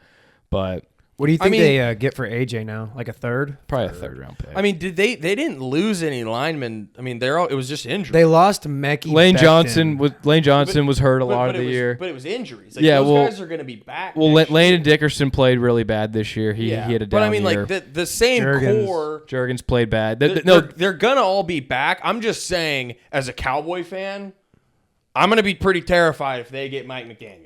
But what do you think they get for AJ now? Like a third? Probably a third-round pick. I mean, they didn't lose any linemen. I mean, it was just injury. They lost Mekhi. Lane Johnson was hurt a lot of the year. But it was injuries. Like, those guys are going to be back. Well, Lane and Dickerson played really bad this year. He had a down But I mean, year. like the same core. Juergens played bad. They're going to all be back. I'm just saying, as a Cowboy fan, I'm going to be pretty terrified if they get Mike McDaniel.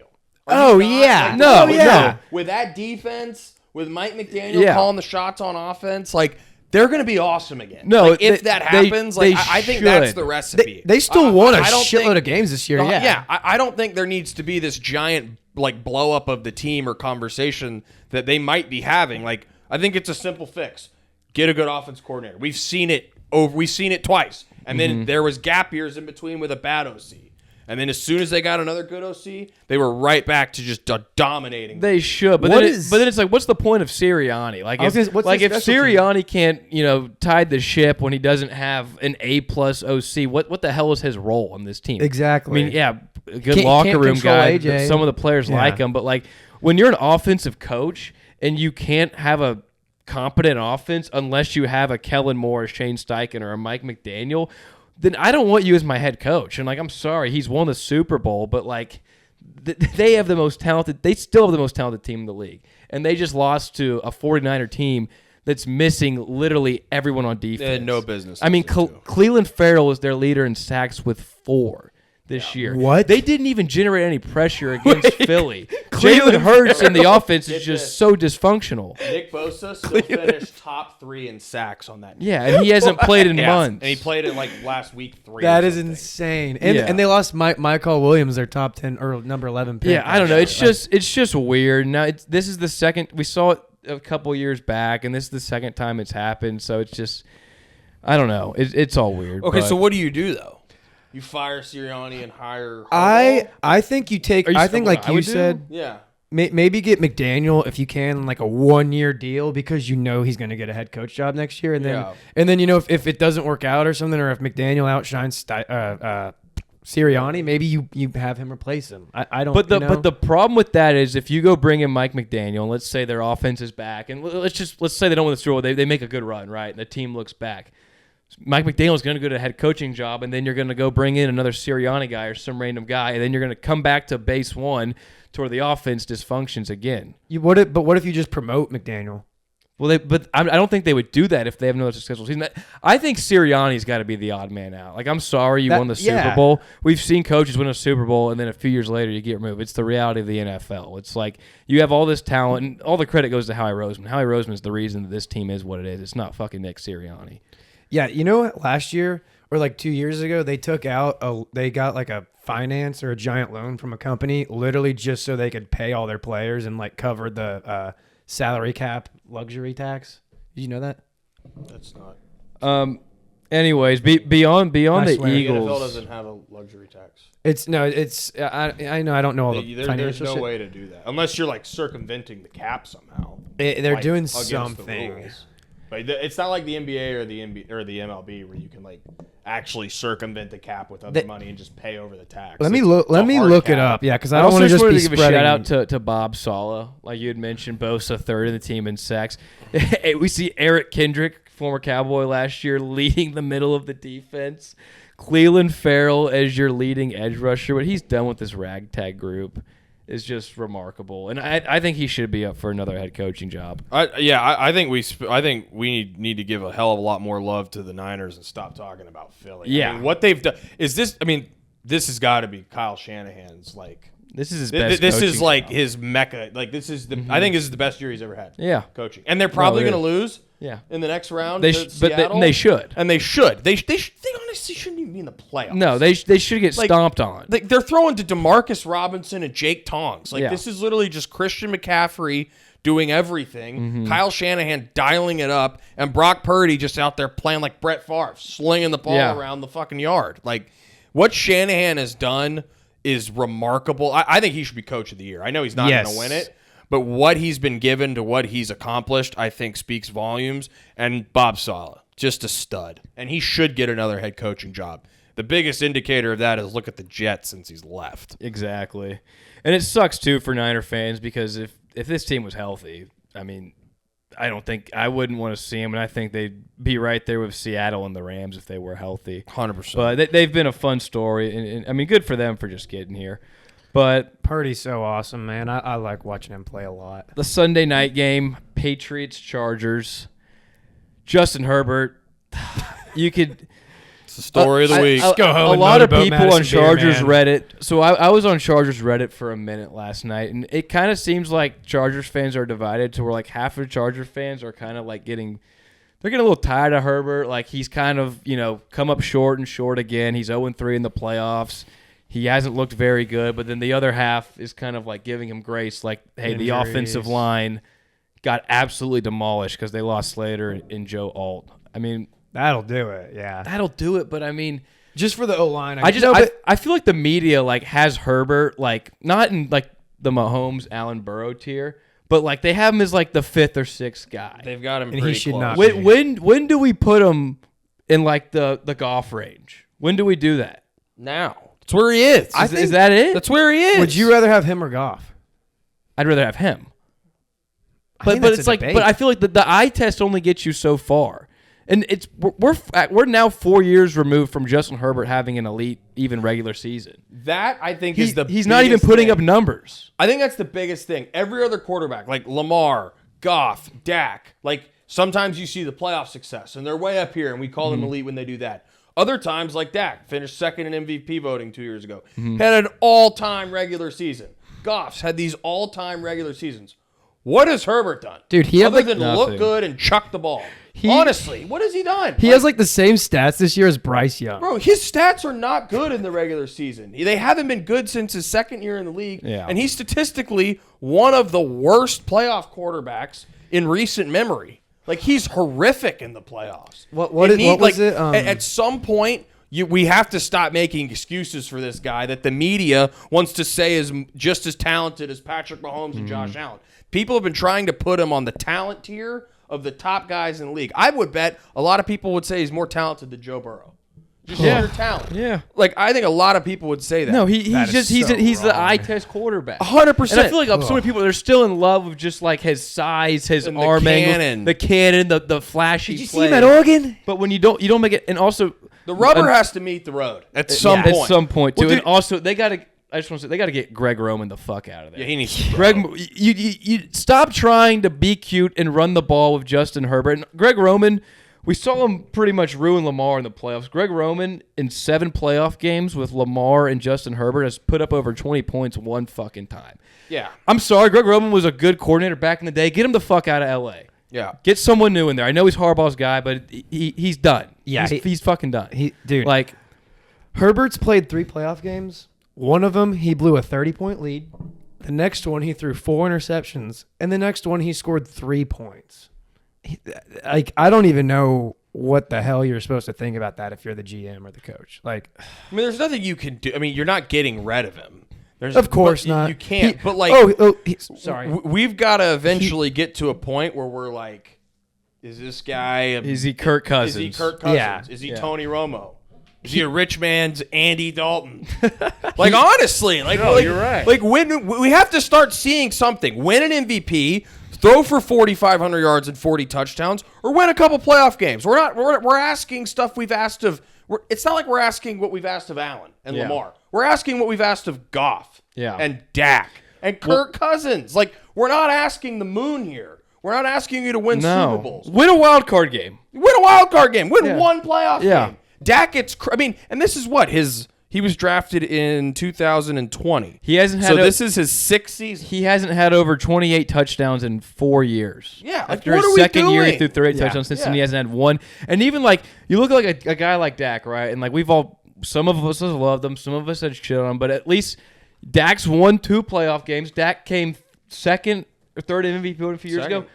With that defense, with Mike McDaniel calling the shots on offense, like they're going to be awesome again. If that happens, I think that's the recipe. They still won a shitload of games this year. I don't think there needs to be this giant like blow up of the team or conversation that they might be having. Like I think it's a simple fix: get a good offense coordinator. We've seen it twice, and then there was gap years in between with a bad OC. And then as soon as they got another good OC, they were right back to just dominating. They should, but then it's like, what's the point of Sirianni? Like, if Sirianni can't, tide the ship when he doesn't have an A+ OC, what the hell is his role in this team? Exactly. I mean, a good locker room guy. Some of the players like him, but like when you're an offensive coach and you can't have a competent offense unless you have a Kellen Moore, a Shane Steichen, or a Mike McDaniel, then I don't want you as my head coach. And, like, I'm sorry, he's won the Super Bowl, but, like, they have the most talented – they still have the most talented team in the league. And they just lost to a 49er team that's missing literally everyone on defense. They had no business. I mean, Cleveland Farrell is their leader in sacks with 4 this year. What? They didn't even generate any pressure against Philly. Jalen Hurts in the offense is just so dysfunctional. Nick Bosa still finished top 3 in sacks on that. Yeah, and he hasn't played in months. And he played it like last week 3. That is insane. And they lost Michael Williams, their top 10 or number 11 pick. Yeah, I don't know. It's just weird. Now this is the second we saw it a couple years back, and this is the second time it's happened. So it's just, I don't know. It's all weird. Okay, so what do you do though? You fire Sirianni and hire. I think you take. I think like you said. Yeah. Maybe get McDaniel if you can, like a 1-year deal, because you know he's going to get a head coach job next year, and then you know if it doesn't work out or something, or if McDaniel outshines Sirianni, maybe you have him replace him. I don't. But the problem with that is if you go bring in Mike McDaniel, and let's say their offense is back, and let's say they don't win the Super Bowl, they make a good run, right, and the team looks back. Mike McDaniel is going to go to a head coaching job, and then you're going to go bring in another Sirianni guy or some random guy, and then you're going to come back to base one to where the offense dysfunctions again. But what if you just promote McDaniel? Well, I don't think they would do that if they have no successful season. I think Sirianni's got to be the odd man out. Like, I'm sorry you won the Super Bowl. We've seen coaches win a Super Bowl, and then a few years later you get removed. It's the reality of the NFL. It's like you have all this talent, and all the credit goes to Howie Roseman. Howie Roseman is the reason that this team is what it is. It's not fucking Nick Sirianni. Yeah, you know what? Last year or like 2 years ago, they got like a finance or a giant loan from a company, literally just so they could pay all their players and like cover the salary cap luxury tax. Did you know that? That's not. Anyways, beyond the Eagles, the NFL doesn't have a luxury tax. I know I don't know all the financial There's no shit. way to do that unless you're like circumventing the cap somehow. They're like, doing against something. the rules. But it's not like the NBA or the MLB where you can like actually circumvent the cap with other money and just pay over the tax. Let me look it up. Yeah, because I don't want to just be give spreading. a shout out to Bob Sala, like you had mentioned. Bosa third in the team in sacks. We see Eric Kendrick, former Cowboy last year, leading the middle of the defense. Cleveland Farrell as your leading edge rusher. What he's done with this ragtag group is just remarkable, and I think he should be up for another head coaching job. I think we need to give a hell of a lot more love to the Niners and stop talking about Philly. Yeah, I mean, what they've done is this. I mean, this has got to be Kyle Shanahan's like. This is his best. This is like job. His mecca. Like this is the. I think this is the best year he's ever had. Yeah, coaching, and they're probably going to lose. Yeah, in the next round. They should. And they should. They honestly shouldn't even be in the playoffs. No, they should get stomped on. They're throwing to DeMarcus Robinson and Jake Tongs. This is literally just Christian McCaffrey doing everything. Mm-hmm. Kyle Shanahan dialing it up, and Brock Purdy just out there playing like Brett Favre, slinging the ball around the fucking yard. Like what Shanahan has done is remarkable. I think he should be coach of the year. I know he's not going to win it. But what he's been given to what he's accomplished, I think, speaks volumes. And Bob Sala, just a stud. And he should get another head coaching job. The biggest indicator of that is look at the Jets since he's left. Exactly. And it sucks, too, for Niner fans because if this team was healthy, I mean, I wouldn't want to see them. And I think they'd be right there with Seattle and the Rams if they were healthy. 100%. But they've been a fun story. And I mean, good for them for just getting here. But Purdy's so awesome, man. I like watching him play a lot. The Sunday night game, Patriots-Chargers. Justin Herbert. You could... It's the story of the week. Go home a and lot of motorboat people on Madison Chargers Beer, Reddit. So I was on Chargers Reddit for a minute last night, and it kind of seems like Chargers fans are divided to where like half of Chargers fans are kind of like they're getting a little tired of Herbert. Like he's kind of, come up short and short again. He's 0-3 in the playoffs. He hasn't looked very good, but then the other half is kind of like giving him grace. Like, hey, the offensive line got absolutely demolished because they lost Slater and Joe Alt. I mean, that'll do it. Yeah, that'll do it. But I mean, just for the O-line, I feel like the media like has Herbert like not in like the Mahomes, Allen Burrow tier, but like they have him as like the 5th or 6th guy. They've got him, and pretty he should close. not. When do we put him in like the golf range? When do we do that? Now. That's where he is. Is that it? That's where he is. Would you rather have him or Goff? I'd rather have him. But it's like, but I feel like the eye test only gets you so far, and we're now 4 years removed from Justin Herbert having an elite, even regular season. That I think is the he's not even putting up numbers. I think that's the biggest thing. Every other quarterback, like Lamar, Goff, Dak, like sometimes you see the playoff success, and they're way up here, and we call them elite when they do that. Other times, like Dak, finished second in MVP voting 2 years ago. Had an all-time regular season. Goffs had these all-time regular seasons. What has Herbert done? Dude, he had other than nothing. look good and chuck the ball. Honestly, what has he done? He has like the same stats this year as Bryce Young. Bro, his stats are not good in the regular season. They haven't been good since his second year in the league. Yeah. And he's statistically one of the worst playoff quarterbacks in recent memory. Like, he's horrific in the playoffs. What was it? At some point, we have to stop making excuses for this guy that the media wants to say is just as talented as Patrick Mahomes and Josh Allen. People have been trying to put him on the talent tier of the top guys in the league. I would bet a lot of people would say he's more talented than Joe Burrow. Just sheer talent. Yeah. Like, I think a lot of people would say that. No, he's the wrong. eye test quarterback. 100%. And I feel like so many people they're still in love with just like his size, his And the arm cannon. angle, the cannon, the flashy. Did you see play. him at Oregon? But when you don't make it, and also the rubber has to meet the road at some point. At some point too, Well, and dude, also they got to. I just want to say they got to get Greg Roman the fuck out of there. yeah, he needs to Greg, you stop trying to be cute and run the ball with Justin Herbert. And Greg Roman, we saw him pretty much ruin Lamar in the playoffs. Greg Roman in 7 playoff games with Lamar and Justin Herbert has put up over 20 points one fucking time. Yeah. I'm sorry, Greg Roman was a good coordinator back in the day. Get him the fuck out of L.A. Yeah. Get someone new in there. I know he's Harbaugh's guy, but he's done. Yeah, he's fucking done. Dude, Like, Herbert's played 3 playoff games. One of them, he blew a 30-point lead. The next one, he threw 4 interceptions. And the next one, he scored 3 points. I don't even know what the hell you're supposed to think about that if you're the GM or the coach. Like, I mean, there's nothing you can do. I mean, you're not getting rid of him. Of course not. You can't. But, like, sorry. We've got to eventually get to a point where we're like, is this guy is he Kirk Cousins? Is he Kirk Cousins? Yeah. Is he Yeah. Tony Romo? Is he a rich man's Andy Dalton? Like, honestly, like, No, you're right. Like, when we have to start seeing something. Win an MVP, throw for 4,500 yards and 40 touchdowns, or win a couple playoff games. We're asking stuff we've asked of. It's not like we're asking what we've asked of Allen and Yeah. Lamar. We're asking what we've asked of Goff and Dak and Kirk Cousins. Like, we're not asking the moon here. We're not asking you to win Super Bowls. Win a wild card game. Win a wild card game. Win Yeah. one playoff Yeah. game. Dak gets. I mean, and this is what he was drafted in 2020. He hasn't had. So this is his 6th season. He hasn't had over 28 touchdowns in 4 years. Yeah, like, After what his are we second year, he doing? threw 38 Yeah. touchdowns. Since Yeah. then, he hasn't had one. And even like you look at like a guy like Dak, right? And like some of us have loved him, some of us had shit on him, but at least Dak's won 2 playoff games. Dak came second or third in MVP a few years ago.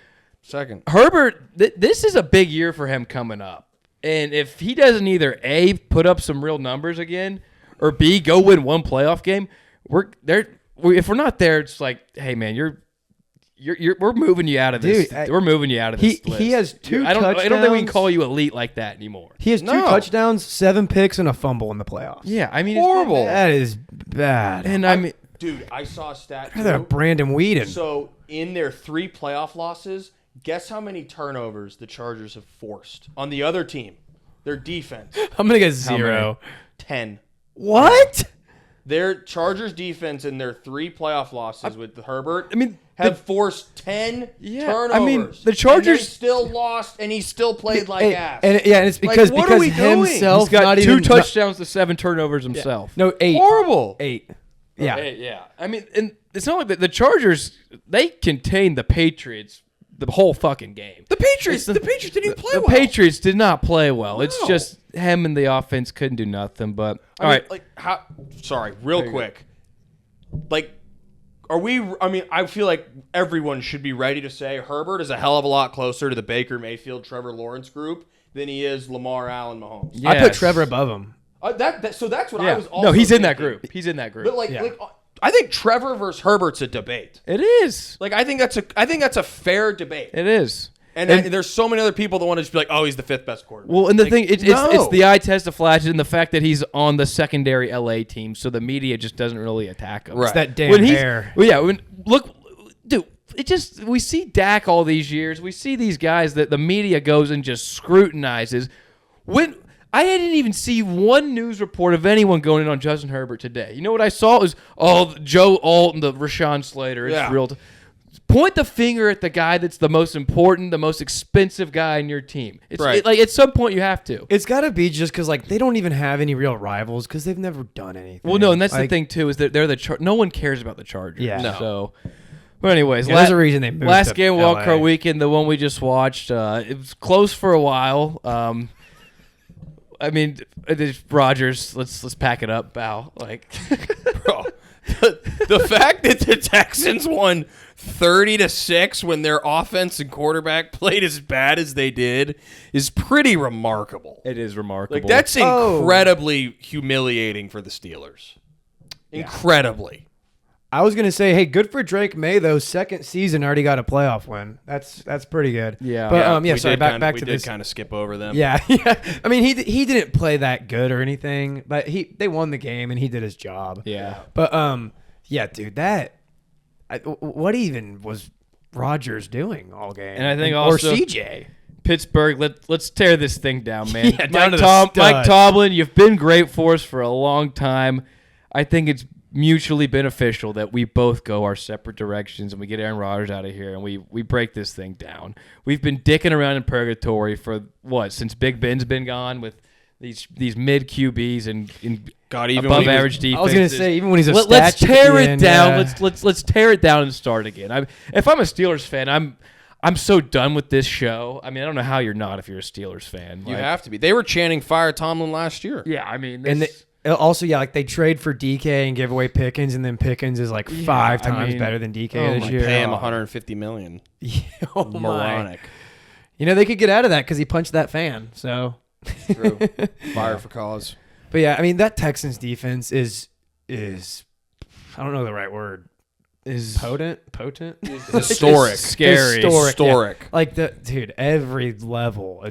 Second. Herbert, this is a big year for him coming up. And if he doesn't either A, put up some real numbers again, or B, go win one playoff game, if we're not there, it's like, hey man, we're moving you out of this. Dude, we're moving you out of this list. He has 2 I don't think we can touchdowns. call you elite like that anymore. He has 2 touchdowns, 7 picks, and a fumble in the playoffs. Yeah, I mean, Horrible. It's been bad. That is bad. And I mean, Dude, I saw a stat Look at that too. Brandon Whedon. So in their 3 playoff losses, guess how many turnovers the Chargers have forced on the other team? Their defense. I'm going to get How 0. 10. What? Their Chargers defense in their 3 playoff losses with Herbert, I mean, have forced 10 turnovers. I mean, the and Chargers they still lost, and he still played like ass. And it's Like, because what are we doing? himself he's got not 2 even touchdowns to 7 turnovers himself. No, 8. Horrible. 8. Yeah. Yeah. I mean, and it's not like the Chargers, they contained the Patriots the whole fucking game. The Patriots didn't even play The well. Patriots did not play well. It's No. just him and the offense couldn't do nothing. But all right, Sorry, real quick. Like, are we? I mean, I feel like everyone should be ready to say Herbert is a hell of a lot closer to the Baker Mayfield, Trevor Lawrence group than he is Lamar, Allen, Mahomes. Yes. I put Trevor above him. So that's what I yeah. was. Also No, he's in that thinking. group. He's in that group. But like, Yeah. I think Trevor versus Herbert's a debate. It is. Like, I think that's a fair debate. It is. And there's so many other people that want to just be like, oh, he's the 5th best quarterback. Well, and the Like, thing, it's no. the eye test of flashes and the fact that he's on the secondary LA team, so the media just doesn't really attack him. Right. It's that damn When he's, hair. well, yeah. Look, dude. We see Dak all these years. We see these guys that the media goes and just scrutinizes. When I didn't even see one news report of anyone going in on Justin Herbert today. You know what I saw is Joe Alt and the Rashawn Slater. It's Yeah. real. point the finger at the guy that's the most important, the most expensive guy in your team. It's Right. like at some point you have to. It's got to be just because they don't even have any real rivals because they've never done anything. Well, no, and that's the thing too is that they're no one cares about the Chargers. Yeah. No. So, but anyways, there's a reason they moved. last to game of LA. Wild Card Weekend, the one we just watched, it was close for a while. I mean, Rodgers. Let's pack it up, Bow. Like, Bro, the fact that the Texans won 30-6 when their offense and quarterback played as bad as they did is pretty remarkable. it is remarkable. Like that's incredibly humiliating for the Steelers. Incredibly. I was gonna say, hey, good for Drake May though. Second season already got a playoff win. That's pretty good. Yeah. But we sorry. did Back kinda, to we this. did kind of skip over them. Yeah, yeah. I mean, he didn't play that good or anything, but they won the game and he did his job. Yeah. But yeah, dude, what even was Rodgers doing all game? And I think or also- CJ. Pittsburgh, let's tear this thing down, man. Yeah, down to the Mike studs. Tomlin, you've been great for us for a long time. I think it's mutually beneficial that we both go our separate directions and we get Aaron Rodgers out of here and we break this thing down. We've been dicking around in purgatory for since Big Ben's been gone with these mid QBs and God, even above when he was- average defense. I was gonna say even when he's a let's statue tear at it the end, down. yeah. Let's tear it down and start again. If I'm a Steelers fan, I'm so done with this show. I mean, I don't know how you're not if you're a Steelers fan. You have to be. They were chanting "Fire Tomlin" last year. Yeah, I mean, And also, they trade for DK and give away Pickens, and then Pickens is like five times better than DK oh this my year. Pay him $150 million. Oh my! Moronic. They could get out of that because he punched that fan. So, True. Fire for cause. but yeah, I mean that Texans defense is I don't know the right word. is Potent. Historic. scary. Historic. Yeah. Like dude, every level.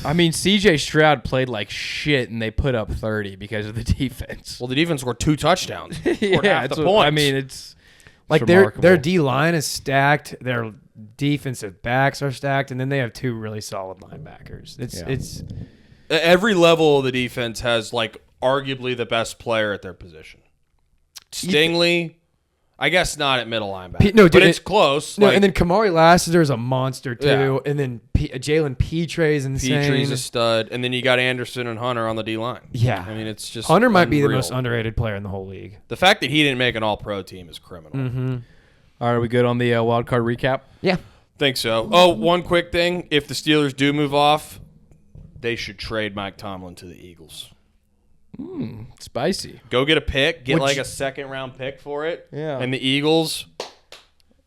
I mean, CJ Stroud played like shit, and they put up 30 because of the defense. Well, the defense scored 2 touchdowns. Scored half it's the points. I mean, it's Like remarkable. their D line is stacked. Their defensive backs are stacked, and then they have 2 really solid linebackers. It's Every level of the defense has like arguably the best player at their position. Stingley, I guess not at middle linebacker, No, dude, but it's close. no, Like, and then Kamari Lassiter is a monster too, Yeah. and then Jalen Petre is insane. Petry's a stud, and then you got Anderson and Hunter on the D line. Yeah. I mean it's just Hunter might be the unreal. most underrated player in the whole league. The fact that he didn't make an All-Pro team is criminal. Mm-hmm. all right. Are we good on the wild card recap? Yeah. Think so. Oh, one quick thing: if the Steelers do move off, they should trade Mike Tomlin to the Eagles. Spicy. Go get a pick, get Would like you- a second-round pick for it. Yeah. And the Eagles,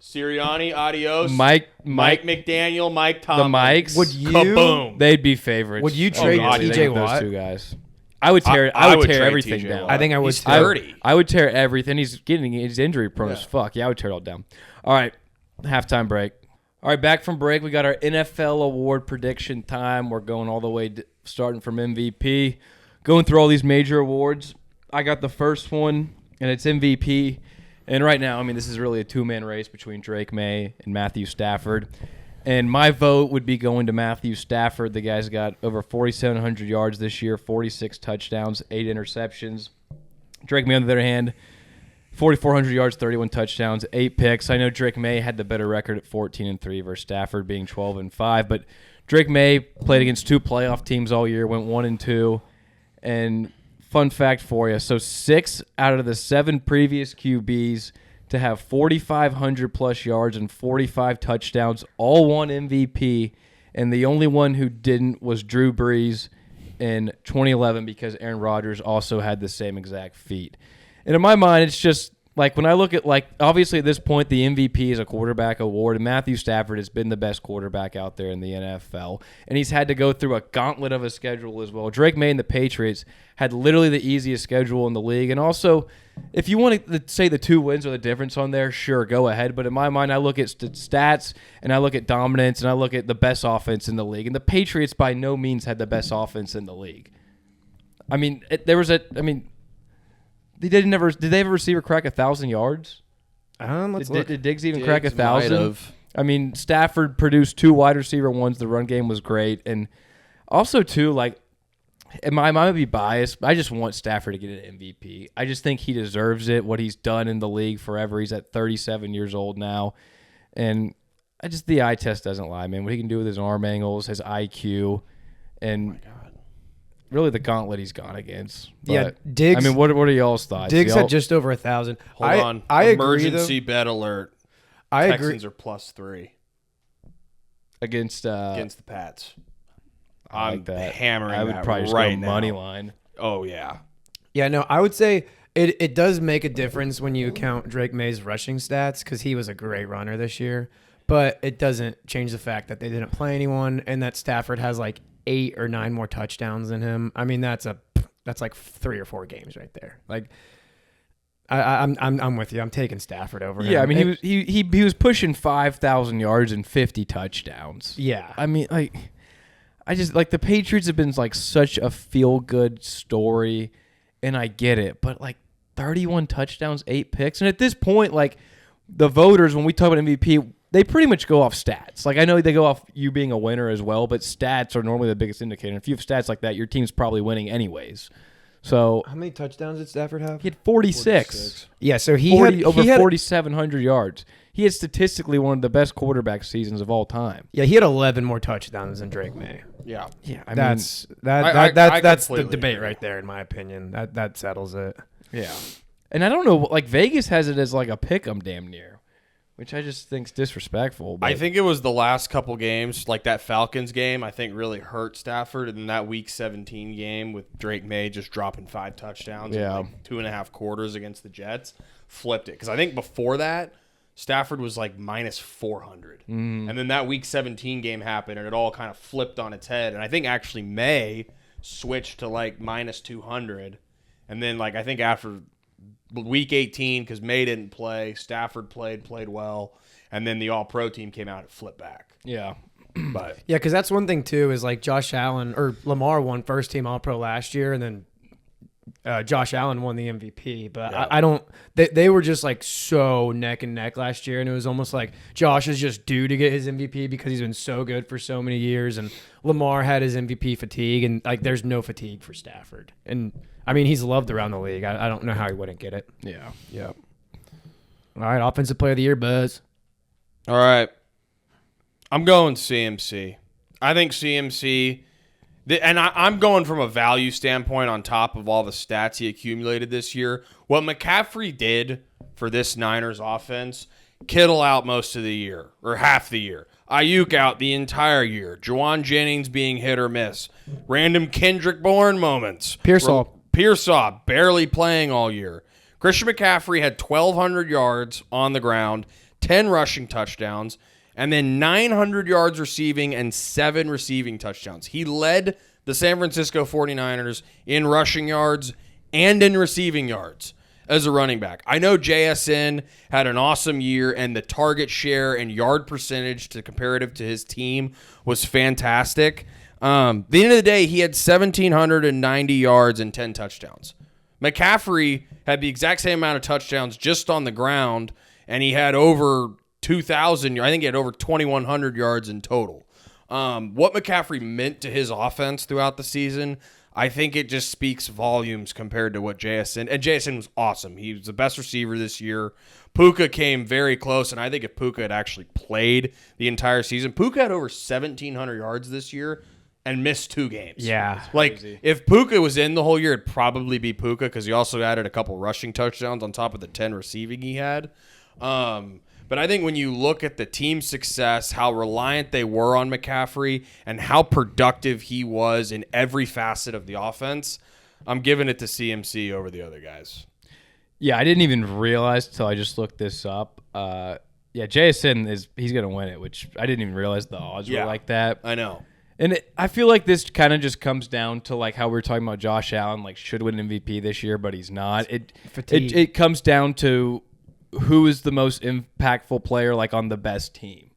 Sirianni, adios. Mike McDaniel, Mike the Tomlin. Mikes. Would you? Kaboom. They'd be favorites. Would you Oh, trade God, TJ they think those Watt? 2 guys. I would tear. I I would would tear trade everything TJ down. Watt. I think I would He's too. 30. I would tear everything. He's injury prone as fuck. Yeah, I would tear it all down. All right, halftime break. All right, back from break. We got our NFL award prediction time. We're going all the way, starting from MVP, going through all these major awards. I got the first one, and it's MVP. And right now, I mean, this is really a 2-man race between Drake May and Matthew Stafford. And my vote would be going to Matthew Stafford. The guy's got over 4,700 yards this year, 46 touchdowns, 8 interceptions. Drake May, on the other hand, 4,400 yards, 31 touchdowns, 8 picks. I know Drake May had the better record at 14-3 versus Stafford being 12-5, but Drake May played against 2 playoff teams all year, went 1-2. And fun fact for you, so 6 out of the 7 previous QBs to have 4,500 plus yards and 45 touchdowns, all won MVP, and the only one who didn't was Drew Brees in 2011 because Aaron Rodgers also had the same exact feat. And in my mind, it's just like when I look at, like, obviously at this point, the MVP is a quarterback award, and Matthew Stafford has been the best quarterback out there in the NFL, and he's had to go through a gauntlet of a schedule as well. Drake May and the Patriots had literally the easiest schedule in the league, and also, if you want to say the 2 wins are the difference on there, sure, go ahead, but in my mind, I look at stats, and I look at dominance, and I look at the best offense in the league, and the Patriots by no means had the best offense in the league. I mean, did they ever receive a crack 1,000 yards? Let's look. Did Diggs even Diggs crack might 1,000? have. I mean, Stafford produced 2 wide receiver ones. The run game was great, and also too, like, I might be biased, but I just want Stafford to get an MVP. I just think he deserves it. What he's done in the league forever. He's at 37 years old now, And the eye test doesn't lie, man. What he can do with his arm angles, his IQ, and really the gauntlet he's gone against. But, Diggs. I mean, what are y'all's thoughts? Diggs had just over 1,000. Hold on. I Emergency agree, bet alert. I Texans agree. are +3 against the Pats. I I'm like that. hammering I would that probably just right go money now. line. Oh, yeah. Yeah, no, I would say it does make a difference when you count Drake May's rushing stats because he was a great runner this year. But it doesn't change the fact that they didn't play anyone and that Stafford has like 8 or 9 more touchdowns than him. I mean, that's like 3 or 4 games right there. Like, I'm with you. I'm taking Stafford over him. Yeah, I mean, he was pushing 5,000 yards and 50 touchdowns. Yeah. I mean, like, I just like the Patriots have been like such a feel good story, and I get it, but like 31 touchdowns, 8 picks, and at this point, like the voters, when we talk about MVP, they pretty much go off stats. Like I know they go off you being a winner as well, but stats are normally the biggest indicator. If you have stats like that, your team's probably winning anyways. So How many touchdowns did Stafford have? he had 46. Yeah, so he 40, had over he had, 4,700 yards. He had statistically one of the best quarterback seasons of all time. Yeah, he had 11 more touchdowns than Drake May. Yeah. Yeah, I That's mean, that's the completely debate agree. right there, in my opinion. That settles it. yeah. And I don't know, like Vegas has it as like a pick 'em damn near, which I just think's disrespectful. But I think it was the last couple games, like that Falcons game, I think really hurt Stafford. And that Week 17 game with Drake May just dropping 5 touchdowns in like 2.5 quarters against the Jets flipped it. Because I think before that, Stafford was like minus 400. And then that Week 17 game happened, and it all kind of flipped on its head. And I think actually May switched to like minus 200. And then like I think after Week 18, because May didn't play, Stafford played well, and then the All-Pro team came out and flipped back. yeah. But Yeah, because that's one thing too is like Josh Allen or Lamar won first team All-Pro last year, and then Josh Allen won the MVP. But Yeah. I don't. They were just like so neck and neck last year, and it was almost like Josh is just due to get his MVP because he's been so good for so many years, and Lamar had his MVP fatigue, and like there's no fatigue for Stafford. And I mean, he's loved around the league. I don't know how he wouldn't get it. Yeah. yeah. All right, Offensive Player of the Year, Buzz. All right. I'm going CMC. I think CMC, and I'm going from a value standpoint on top of all the stats he accumulated this year. What McCaffrey did for this Niners offense, Kittle out most of the year, or half the year. Ayuk out the entire year. Juwan Jennings being hit or miss. Random Kendrick Bourne moments. Pearsall barely playing all year. Christian McCaffrey had 1,200 yards on the ground, 10 rushing touchdowns, and then 900 yards receiving and 7 receiving touchdowns. He led the San Francisco 49ers in rushing yards and in receiving yards as a running back. I know JSN had an awesome year, and the target share and yard percentage to comparative to his team was fantastic. At the end of the day, he had 1,790 yards and 10 touchdowns. McCaffrey had the exact same amount of touchdowns just on the ground, and he had over 2,000. I think he had over 2,100 yards in total. What McCaffrey meant to his offense throughout the season, I think it just speaks volumes compared to what JSN. And JSN was awesome. He was the best receiver this year. Puka came very close, and I think if Puka had actually played the entire season, Puka had over 1,700 yards this year and missed 2 games. Yeah. Like, if Puka was in the whole year, it'd probably be Puka because he also added a couple rushing touchdowns on top of the 10 receiving he had. But I think when you look at the team success, how reliant they were on McCaffrey, and how productive he was in every facet of the offense, I'm giving it to CMC over the other guys. Yeah, I didn't even realize until I just looked this up. Yeah, JSN he's going to win it, which I didn't even realize the odds were like that. I know. And I feel like this kind of just comes down to like how we were talking about Josh Allen, like should win MVP this year, but he's not. It comes down to who is the most impactful player like on the best team.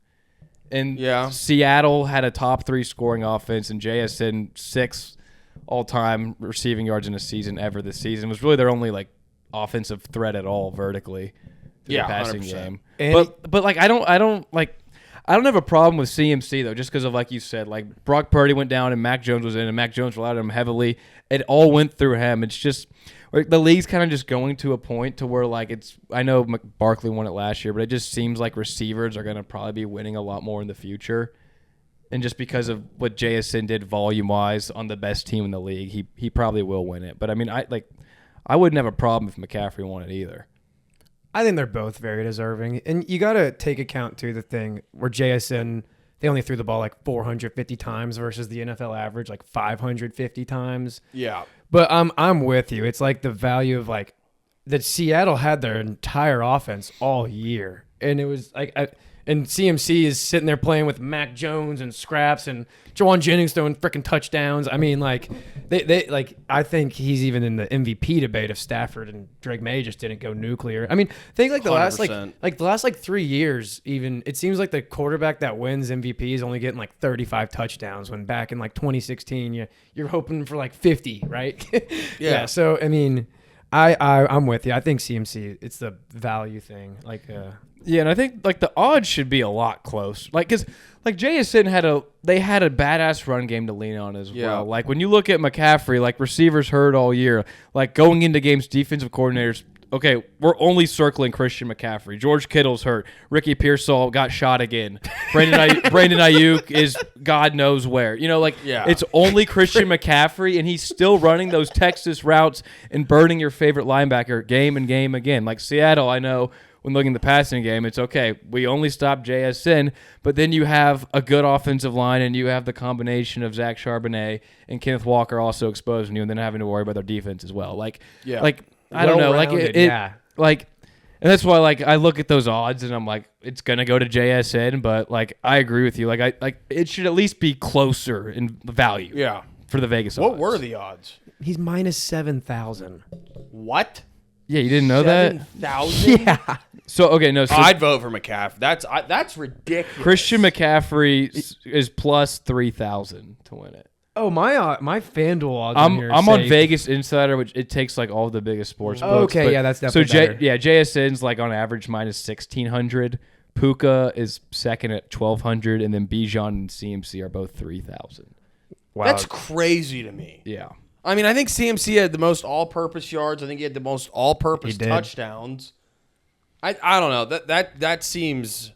And Seattle had a top 3 scoring offense, and JSN 6th all-time receiving yards in a season ever this season. It was really their only like offensive threat at all vertically through the passing 100%. game. And But like I don't have a problem with CMC though, just because of like you said, like Brock Purdy went down and Mac Jones was in, and Mac Jones relied on him heavily. It all went through him. It's just the league's kind of just going to a point to where like I know Barkley won it last year, but it just seems like receivers are going to probably be winning a lot more in the future. And just because of what JSN did volume-wise on the best team in the league, he probably will win it. But I mean, I wouldn't have a problem if McCaffrey won it either. I think they're both very deserving. And you got to take account, too, the thing where JSN, they only threw the ball like 450 times versus the NFL average, like 550 times. Yeah. But I'm with you. It's like the value of like that Seattle had their entire offense all year. And it was like and CMC is sitting there playing with Mac Jones and Scraps and Jawan Jennings throwing freaking touchdowns. I mean, like they like I think he's even in the MVP debate if Stafford and Drake May just didn't go nuclear. I mean, think like the 100%. last 3 years, even it seems like the quarterback that wins MVP is only getting like 35 touchdowns. When back in like 2016, you're hoping for like 50, right? Yeah. So I mean, I'm with you. I think CMC, it's the value thing. Yeah, and I think like the odds should be a lot close. Like, cause like JSN had a badass run game to lean on as well. Like when you look at McCaffrey, like receivers hurt all year. Like going into games, defensive coordinators. Okay, we're only circling Christian McCaffrey. George Kittle's hurt. Ricky Pearsall got shot again. Brandon Ayuk is God knows where. You know, like it's only Christian McCaffrey, and he's still running those Texas routes and burning your favorite linebacker game and game again. Like Seattle, I know. When looking at the passing game, it's okay. We only stop JSN, but then you have a good offensive line, and you have the combination of Zach Charbonnet and Kenneth Walker also exposing you, and then having to worry about their defense as well. Like I don't know, like like, and that's why like I look at those odds and I'm like, it's gonna go to JSN, but like I agree with you, like it should at least be closer in value. Yeah, for the Vegas. What odds. were the odds? He's minus 7,000. What? Yeah, you didn't know that? 7,000? Yeah. So okay, no. So I'd vote for McCaffrey. That's ridiculous. Christian McCaffrey is plus 3,000 to win it. Oh, my FanDuel odds. I'm on Vegas Insider, which it takes like all the biggest sports books. Okay, yeah, that's definitely better. JSN's like on average minus 1,600. Puka is second at 1,200, and then Bijan and CMC are both 3,000. Wow, that's crazy to me. Yeah. I mean, I think CMC had the most all-purpose yards. I think he had the most all-purpose touchdowns. I don't know. That seems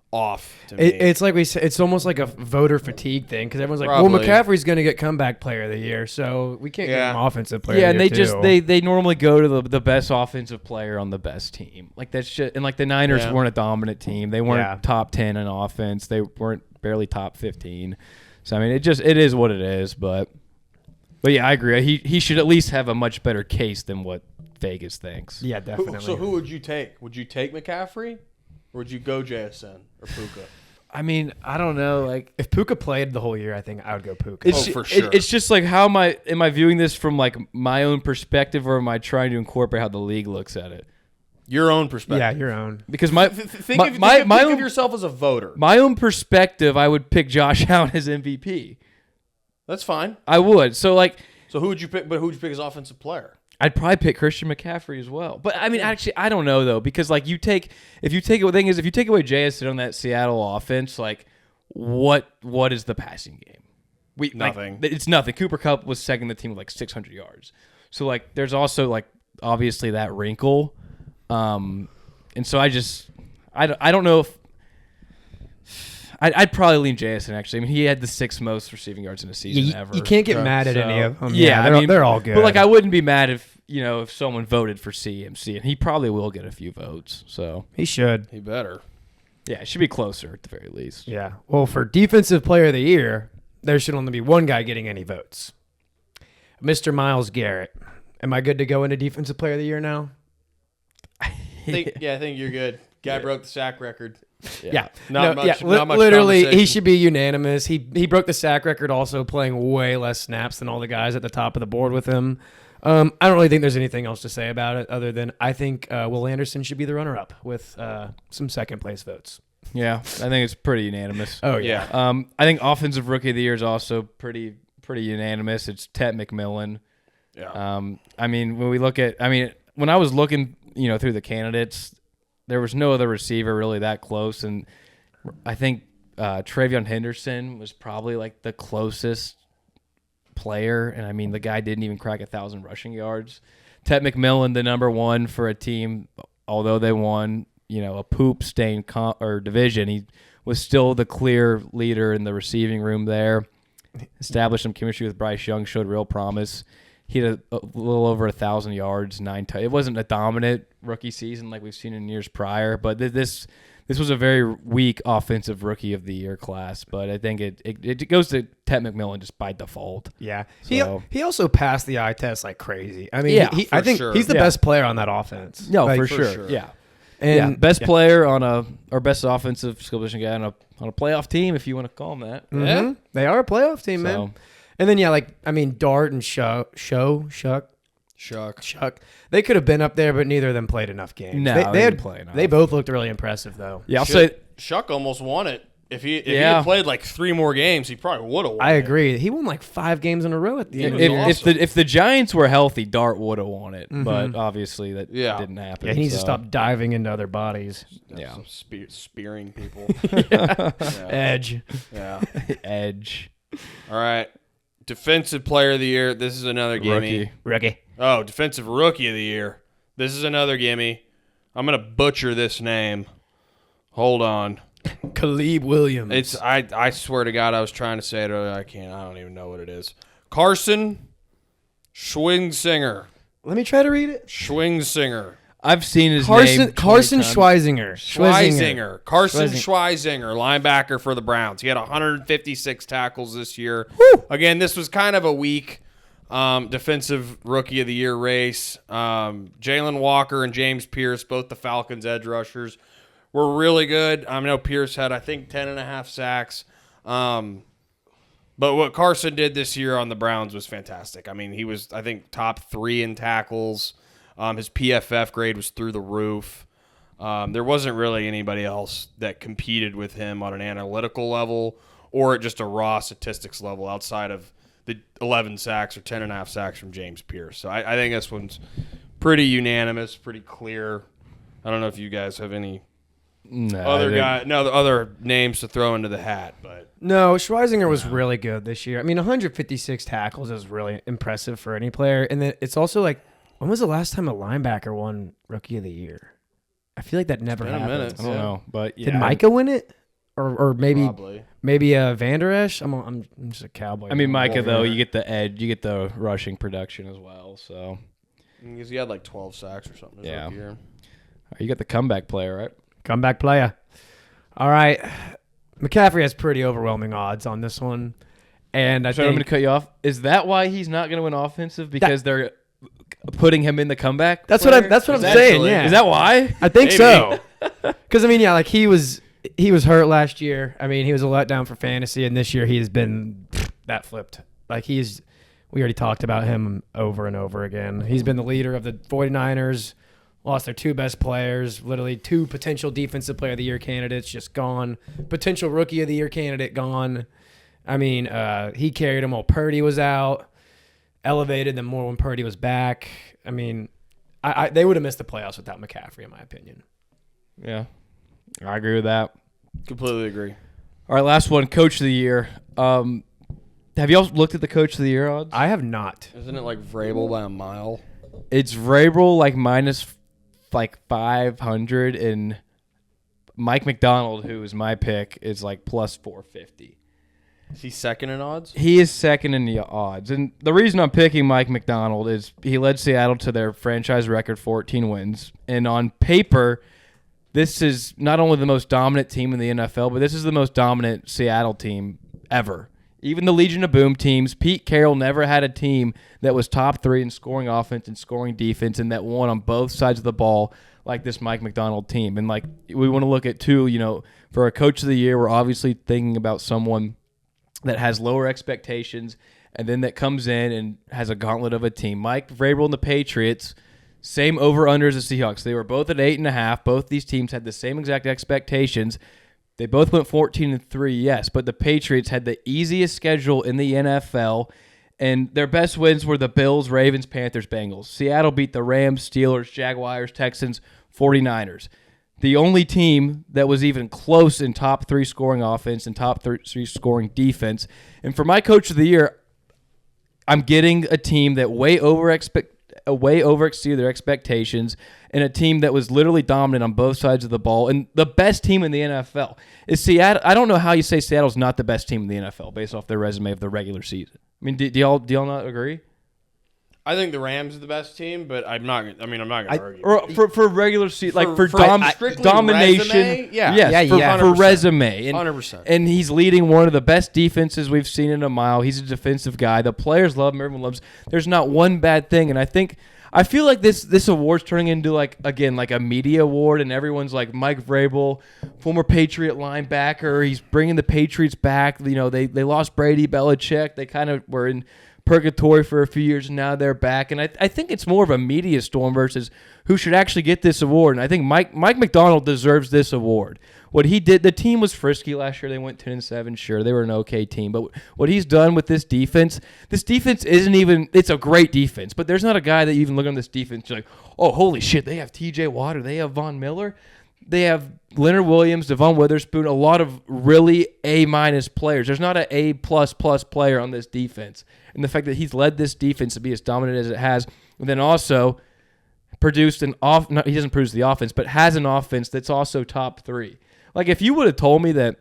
off to me. It's like we said. It's almost like a voter fatigue thing because everyone's like, "Well, McCaffrey's going to get comeback player of the year, so we can't get him offensive player." Yeah, of the year and they normally go to the best offensive player on the best team. Like that's shit. And like the Niners weren't a dominant team. They weren't top 10 in offense. They weren't barely top 15. So I mean, it is what it is. But yeah, I agree. He should at least have a much better case than what Vegas thinks. Yeah, definitely. So who would you take? Would you take McCaffrey, or would you go JSN or Puka? I mean, I don't know. Like if Puka played the whole year, I think I would go Puka. For sure. It's just like how am I viewing this from like my own perspective, or am I trying to incorporate how the league looks at it? Your own perspective. Yeah, your own. Because think of yourself as a voter. My own perspective, I would pick Josh Allen as MVP. That's fine. I would. So who would you pick? But who would you pick as offensive player? I'd probably pick Christian McCaffrey as well. But I mean, actually, I don't know though, because like if you take away JSN on that Seattle offense, like what is the passing game? Nothing. It's nothing. Cooper Kupp was second in the team with like 600 yards. So like there's also like obviously that wrinkle, and so I don't know if. I'd probably lean JSN, actually. I mean, he had the 6th most receiving yards in a season ever. You can't get mad at any of them. Yeah, they're all good. But, like, I wouldn't be mad if someone voted for CMC, and he probably will get a few votes. So he should. He better. Yeah, it should be closer at the very least. Yeah. Well, for Defensive Player of the Year, there should only be one guy getting any votes. Mr. Myles Garrett. Am I good to go into Defensive Player of the Year now? I think you're good. Guy broke the sack record. Yeah. Not much literally, he should be unanimous. He broke the sack record also playing way less snaps than all the guys at the top of the board with him. I don't really think there's anything else to say about it other than I think Will Anderson should be the runner-up with some second-place votes. Yeah, I think it's pretty unanimous. Oh, yeah. I think Offensive Rookie of the Year is also pretty unanimous. It's Tet McMillan. Yeah. I mean, when I was looking, through the candidates, there was no other receiver really that close, and I think Travion Henderson was probably like the closest player, and I mean the guy didn't even crack 1,000 rushing yards. Ted McMillan, the number one for a team, although they won, a poop-stained division, he was still the clear leader in the receiving room there. Established some chemistry with Bryce Young, showed real promise. He had a little over 1,000 yards, 9 touchdowns. It wasn't a dominant rookie season like we've seen in years prior, but this was a very weak offensive rookie of the year class. But I think it goes to Ted McMillan just by default. Yeah, So, he also passed the eye test like crazy. I mean, Yeah, I think sure. he's the best player on that offense. no, Like, for for sure. sure. Yeah. And Best player on or best offensive skill position guy on a playoff team, if you want to call him that. Mhm. They are a playoff team, man. So, And then Dart and Shuck, they could have been up there, but neither of them played enough games. No, they didn't play enough. They both looked really impressive, though. yeah, I'll say Shuck almost won it. If he Yeah. had played like 3 more games, he probably would have won. I it. agree. He won like 5 games in a row at the end. He of was the year. awesome. if the Giants were healthy, Dart would have won it, Mhm. but obviously that Yeah. didn't happen. Yeah, he needs to so. stop diving into other bodies. Yeah. Some spearing people. Edge. Yeah. Edge All right. Defensive player of the year. This is another gimme. rookie. Rookie. Oh, defensive rookie of the year. This is another gimme. I'm gonna butcher this name. Hold on. Khalib Williams. It's I swear to God, I was trying to say it earlier. I can't. I don't even know what it is. Carson Schwingsinger. Let me try to read it. Schwingsinger. I've seen his Carson name. 20 Carson times. Schweizinger. Carson Schweizinger. Schweizinger, linebacker for the Browns. He had 156 tackles this year. Woo! Again, this was kind of a weak defensive rookie of the year race. Jalen Walker and James Pierce, both the Falcons edge rushers, were really good. I know Pierce had, I think, 10.5 sacks. But what Carson did this year on the Browns was fantastic. I mean, he was, I think, top 3 in tackles. His PFF grade was through the roof. There wasn't really anybody else that competed with him on an analytical level or at just a raw statistics level outside of the 11 sacks or 10.5 sacks from James Pierce. So I think this one's pretty unanimous, pretty clear. I don't know if you guys have any other names to throw into the hat, but No, Schweizinger was really good this year. I mean, 156 tackles is really impressive for any player. And then it's also like, when was the last time a linebacker won Rookie of the Year? I feel like that never been a happened. minute. I don't know, but yeah. Did Micah win it? Or maybe probably. Van Der Esch? I'm just a Cowboy. I mean, Micah though, Wolverine. you get the edge, you get the rushing production as well. So Because he had like 12 sacks or something his Yeah. rookie year. you got the comeback player, right? Comeback player. All right. McCaffrey has pretty overwhelming odds on this one. And I So I'm going think to cut you off. Is that why he's not going to win offensive? Because they're putting him in the comeback? that's player? what I'm Is that- saying. Yeah. Is that why? I think Maybe. so. Because I mean, yeah, like he was hurt last year. I mean, he was a letdown for fantasy, and this year he has been that flipped. Like we already talked about him over and over again. He's been the leader of the 49ers. Lost their 2 best players, literally 2 potential defensive player of the year candidates just gone. Potential rookie of the year candidate gone. I mean, he carried them while Purdy was out. Elevated them more when Purdy was back. I mean, they would have missed the playoffs without McCaffrey, in my opinion. Yeah. I agree with that. Completely agree. All right, last one, Coach of the Year. Have you all looked at the Coach of the Year odds? I have not. Isn't it like Vrabel by a mile? It's Vrabel like minus 500, and Mike McDonald, who is my pick, is like plus 450. Is he second in odds? He is second in the odds. And the reason I'm picking Mike McDonald is he led Seattle to their franchise record 14 wins. And on paper, this is not only the most dominant team in the NFL, but this is the most dominant Seattle team ever. Even the Legion of Boom teams, Pete Carroll never had a team that was top 3 in scoring offense and scoring defense and that won on both sides of the ball like this Mike McDonald team. And like we want to look at too, for a Coach of the Year, we're obviously thinking about someone that has lower expectations and then that comes in and has a gauntlet of a team. Mike Vrabel and the Patriots, same over-under as the Seahawks. They were both at 8.5. Both these teams had the same exact expectations. They both went 14-3, yes, but the Patriots had the easiest schedule in the NFL, and their best wins were the Bills, Ravens, Panthers, Bengals. Seattle beat the Rams, Steelers, Jaguars, Texans, 49ers. The only team that was even close in top 3 scoring offense and top 3 scoring defense. And for my Coach of the Year, I'm getting a team that way over way overexceeded their expectations in a team that was literally dominant on both sides of the ball and the best team in the NFL. Is Seattle? I don't know how you say Seattle's not the best team in the NFL based off their resume of the regular season. I mean, do y'all not agree? I think the Rams are the best team, but I'm not going to argue. Or for regular season, like for strictly domination, resume, for resume, and 100%. And he's leading one of the best defenses we've seen in a mile. He's a defensive guy. The players love him. Everyone loves him. There's not one bad thing, and I feel like this award's turning into like a media award, and everyone's like Mike Vrabel, former Patriot linebacker. He's bringing the Patriots back. You know, they lost Brady, Belichick. They kind of were in purgatory for a few years, and now they're back. And I think it's more of a media storm versus who should actually get this award. And I think Mike McDonald deserves this award. What he did, the team was frisky last year. They went 10-7. Sure, they were an okay team. But what he's done with this defense isn't even – it's a great defense. But there's not a guy that you even look on this defense, you're like, oh, holy shit, they have T.J. Watt or they have Von Miller. They have Leonard Williams, Devon Witherspoon, a lot of really A- players. There's not an A++ player on this defense. And the fact that he's led this defense to be as dominant as it has, and then also produced he doesn't produce the offense, but has an offense that's also top 3. Like, if you would have told me that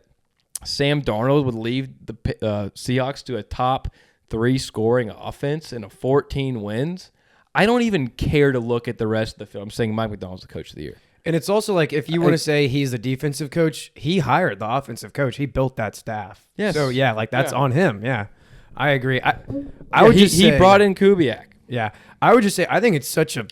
Sam Darnold would lead the Seahawks to a top 3 scoring offense and a 14 wins, I don't even care to look at the rest of the film. I'm saying Mike McDonald's the coach of the year. And it's also like, if you want to say he's the defensive coach, he hired the offensive coach. He built that staff. Yes. So, yeah, like that's on him. Yeah, I agree. He brought in Kubiak. Yeah. I would just say, I think it's such a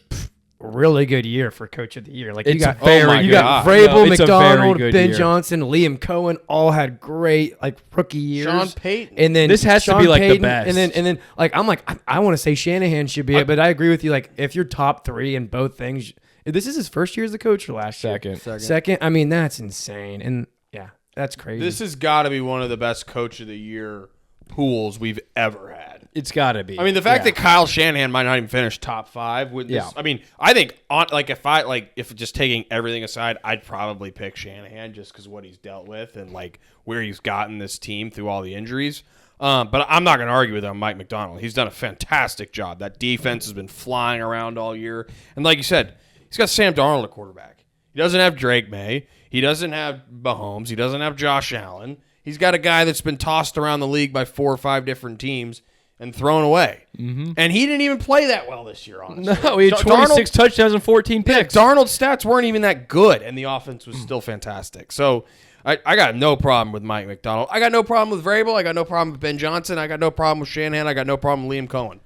really good year for coach of the year. Like, you got Vrabel, McDonald, Ben Johnson, Liam Cohen, all had great like rookie years. Sean Payton. And then this has Sean to be like Payton, the best. And then like I want to say Shanahan should be it, but I agree with you. Like, if you're top 3 in both things. This is his first year as the coach or last year? Second. I mean, that's insane. And, yeah, that's crazy. This has got to be one of the best coach of the year pools we've ever had. It's got to be. I mean, the fact that Kyle Shanahan might not even finish top 5 with this. I mean, I think if just taking everything aside, I'd probably pick Shanahan just because of what he's dealt with and like where he's gotten this team through all the injuries. But I'm not going to argue with Mike McDonald. He's done a fantastic job. That defense has been flying around all year. And like you said, he's got Sam Darnold at quarterback. He doesn't have Drake May. He doesn't have Mahomes. He doesn't have Josh Allen. He's got a guy that's been tossed around the league by 4 or 5 different teams and thrown away. Mm-hmm. And he didn't even play that well this year, honestly. No, he had 26 touchdowns and 14 picks. Darnold's stats weren't even that good, and the offense was still fantastic. So I got no problem with Mike McDonald. I got no problem with Vrabel. I got no problem with Ben Johnson. I got no problem with Shanahan. I got no problem with Liam Cohen.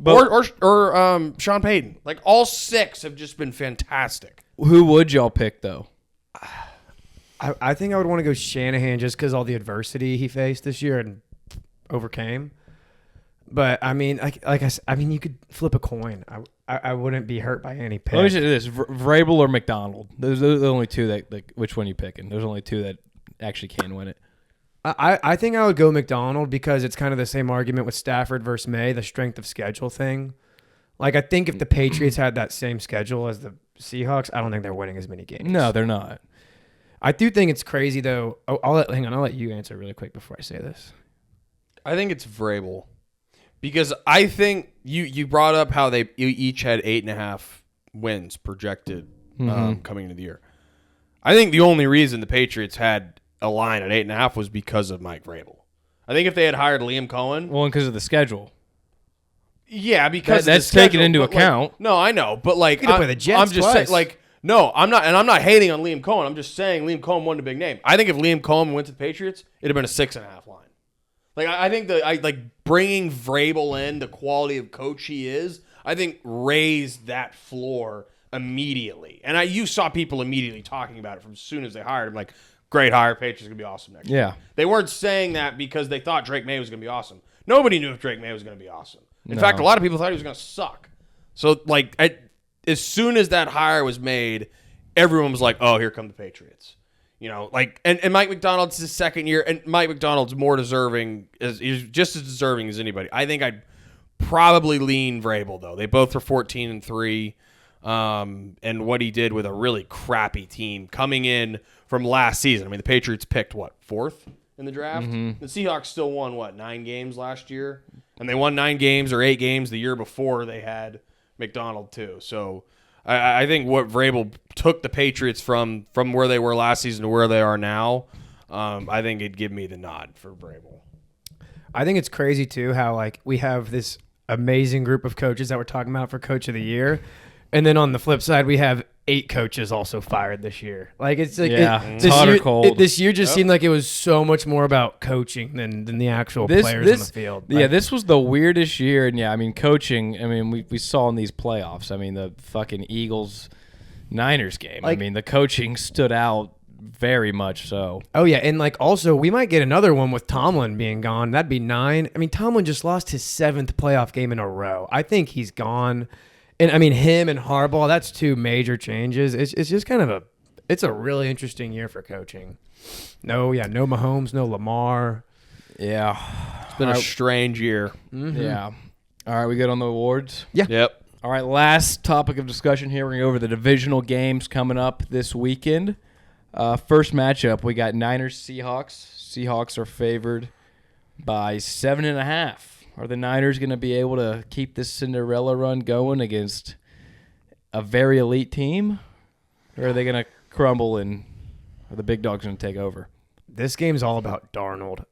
Or Sean Payton. Like, all 6 have just been fantastic. Who would y'all pick, though? I think I would want to go Shanahan just because all the adversity he faced this year and overcame. But, I mean, you could flip a coin. I wouldn't be hurt by any pick. Let me say this. Vrabel or McDonald. Those are the only 2 that, like, which one you picking? There's only 2 that actually can win it. I think I would go McDonald because it's kind of the same argument with Stafford versus May, the strength of schedule thing. Like, I think if the Patriots had that same schedule as the Seahawks, I don't think they're winning as many games. No, they're not. I do think it's crazy, though. I'll let you answer really quick before I say this. I think it's Vrabel because I think you brought up how they each had 8.5 wins projected coming into the year. I think the only reason the Patriots had a line at 8.5 was because of Mike Vrabel. I think if they had hired Liam Cohen, well, and because of the schedule. Yeah, because that's taken into account. Like, no, I know, but like play the Jets I'm just saying, like, no, I'm not, and I'm not hating on Liam Cohen. I'm just saying Liam Cohen wasn't a big name. I think if Liam Cohen went to the Patriots, it'd have been a 6.5 line. Like, I think bringing Vrabel in, the quality of coach he is, I think raised that floor immediately. And you saw people immediately talking about it from as soon as they hired him, like, great hire, Patriots are going to be awesome next year. They weren't saying that because they thought Drake May was going to be awesome. Nobody knew if Drake May was going to be awesome. In fact, a lot of people thought he was going to suck. So, like, as soon as that hire was made, everyone was like, oh, here come the Patriots. You know, like, and Mike McDonald's his second year, and Mike McDonald's more deserving, he's just as deserving as anybody. I think I'd probably lean Vrabel, though. They both were 14-3. And what he did with a really crappy team coming in from last season. I mean, the Patriots picked, 4th in the draft? Mm-hmm. The Seahawks still won, 9 games last year? And they won 9 games or 8 games the year before they had McDonald too. So I think what Vrabel took the Patriots from where they were last season to where they are now, I think it'd give me the nod for Vrabel. I think it's crazy too how like we have this amazing group of coaches that we're talking about for Coach of the Year, and then on the flip side we have 8 coaches also fired this year. Like it's like it's hot or cold. This year just seemed like it was so much more about coaching than the actual players on the field. Yeah, this was the weirdest year, and I mean coaching. I mean we saw in these playoffs. I mean the fucking Eagles-Niners game. Like, I mean the coaching stood out very much so. Oh yeah, and like also we might get another one with Tomlin being gone. That'd be 9. I mean Tomlin just lost his 7th playoff game in a row. I think he's gone. And I mean him and Harbaugh, that's 2 major changes. It's just kind of it's a really interesting year for coaching. No Mahomes, no Lamar. Yeah. It's been a strange year. Mm-hmm. Yeah. All right, we good on the awards? Yeah. Yep. All right, last topic of discussion here. We're going to go over the divisional games coming up this weekend. First matchup, we got Niners-Seahawks. Seahawks are favored by 7.5. Are the Niners going to be able to keep this Cinderella run going against a very elite team? Or are they going to crumble and are the big dogs going to take over? This game's all about Darnold.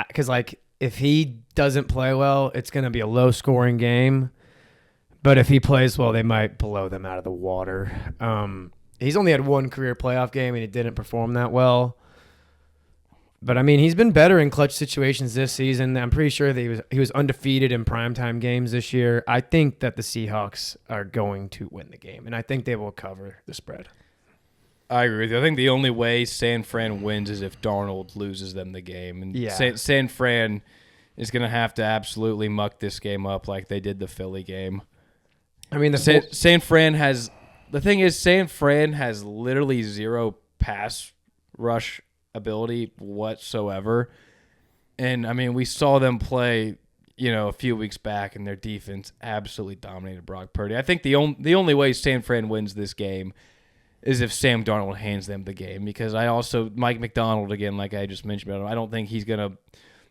Because like if he doesn't play well, it's going to be a low-scoring game. But if he plays well, they might blow them out of the water. He's only had 1 career playoff game, and he didn't perform that well. But, I mean, he's been better in clutch situations this season. I'm pretty sure that he was undefeated in primetime games this year. I think that the Seahawks are going to win the game, and I think they will cover the spread. I agree with you. I think the only way San Fran wins is if Darnold loses them the game. And Yeah. San Fran is going to have to absolutely muck this game up like they did the Philly game. I mean, San Fran has – the thing is San Fran has literally 0 pass rush ability whatsoever. And, I mean, we saw them play, a few weeks back, and their defense absolutely dominated Brock Purdy. I think the only way San Fran wins this game is if Sam Darnold hands them the game, because Mike McDonald, again, like I just mentioned about him, I don't think he's going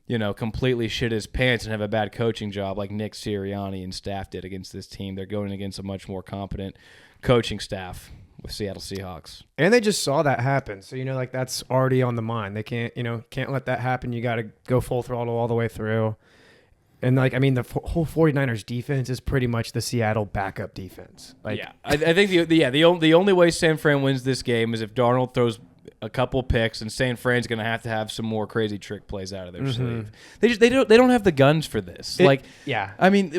to completely shit his pants and have a bad coaching job like Nick Sirianni and staff did against this team. They're going against a much more competent coaching staff with Seattle Seahawks. And they just saw that happen. So, like that's already on the mind. They can't let that happen. You got to go full throttle all the way through. And like, I mean, the whole 49ers defense is pretty much the Seattle backup defense. Like, yeah, I think the only way San Fran wins this game is if Darnold throws a couple picks, and San Fran's going to have some more crazy trick plays out of their sleeve. They don't have the guns for this. Yeah, I mean,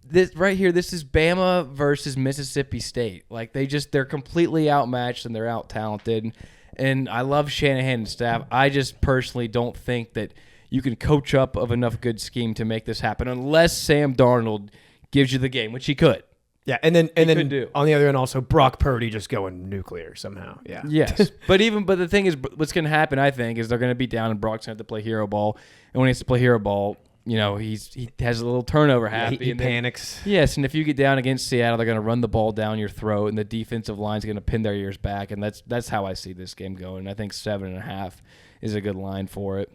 this right here. This is Bama versus Mississippi State. Like they're completely outmatched and they're out talented. And I love Shanahan and staff. I just personally don't think that you can coach up of enough good scheme to make this happen unless Sam Darnold gives you the game, which he could. Yeah, and then do. On the other end also Brock Purdy just going nuclear somehow. Yeah. Yes. but the thing is, what's going to happen, I think, is they're going to be down and Brock's going to have to play hero ball. And when he has to play hero ball, he has a little turnover happy. He panics. Yes, and if you get down against Seattle, they're going to run the ball down your throat, and the defensive line's going to pin their ears back, and that's how I see this game going. I think 7.5 is a good line for it.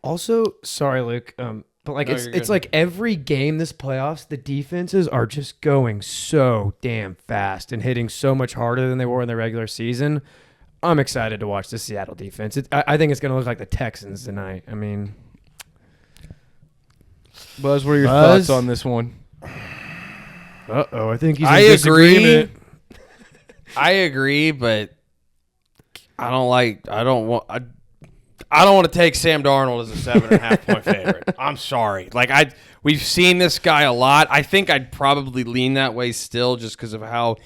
Also, sorry, Luke, but like it's like every game this playoffs, the defenses are just going so damn fast and hitting so much harder than they were in the regular season. I'm excited to watch the Seattle defense. I think it's going to look like the Texans tonight. I mean, Buzz, what are your thoughts on this one? I think he's in disagreement. I agree, but I don't want to take Sam Darnold as a 7.5 point favorite. I'm sorry. We've seen this guy a lot. I think I'd probably lean that way still just because of how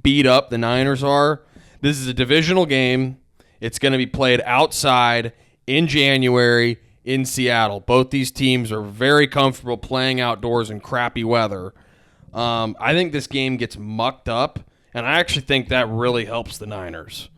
beat up the Niners are. This is a divisional game. It's going to be played outside in January in Seattle. Both these teams are very comfortable playing outdoors in crappy weather. I think this game gets mucked up, and I actually think that really helps the Niners.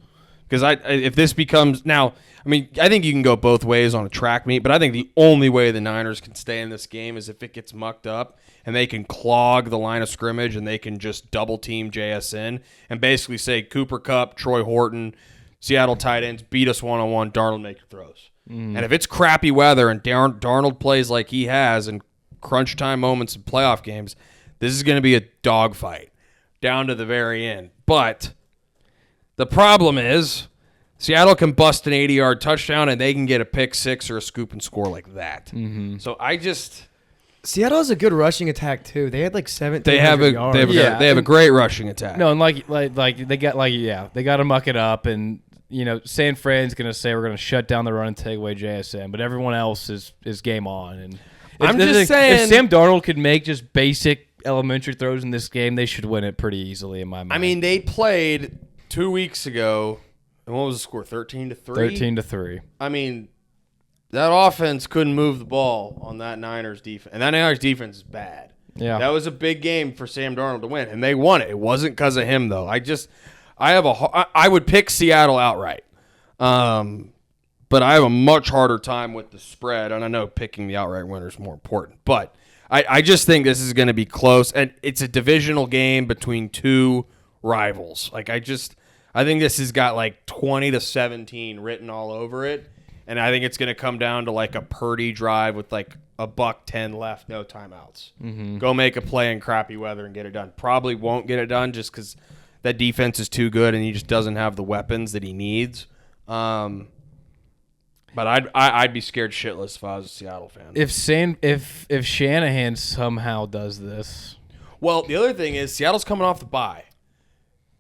Because if this becomes now, I think you can go both ways on a track meet, but I think the only way the Niners can stay in this game is if it gets mucked up and they can clog the line of scrimmage and they can just double team JSN and basically say Cooper Kupp, Troy Horton, Seattle tight ends, beat us one-on-one, Darnold make your throws. And if it's crappy weather and Darnold plays like he has and crunch time moments in playoff games, this is going to be a dogfight down to the very end. But the problem is Seattle can bust an 80-yard touchdown and they can get a pick six or a scoop and score like that. Mm-hmm. So Seattle has a good rushing attack too. They had like 17 yards. They have a great rushing attack. No, and like they got to muck it up, and San Fran's gonna say we're gonna shut down the run and take away JSN, but everyone else is game on. And I'm just saying, if Sam Darnold could make just basic elementary throws in this game, they should win it pretty easily in my mind. I mean, they played 2 weeks ago, and what was the score? 13-3. 13-3. I mean, that offense couldn't move the ball on that Niners defense. And that Niners defense is bad. Yeah. That was a big game for Sam Darnold to win, and they won it. It wasn't because of him, though. I would pick Seattle outright. But I have a much harder time with the spread, and I know picking the outright winner is more important. But I just think this is going to be close, and it's a divisional game between two rivals. Like, I think this has got like 20-17 written all over it. And I think it's going to come down to like a Purdy drive with like a $1:10 left, no timeouts. Mm-hmm. Go make a play in crappy weather and get it done. Probably won't get it done just because that defense is too good and he just doesn't have the weapons that he needs. But I'd be scared shitless if I was a Seattle fan. If Shanahan somehow does this, well, the other thing is Seattle's coming off the bye.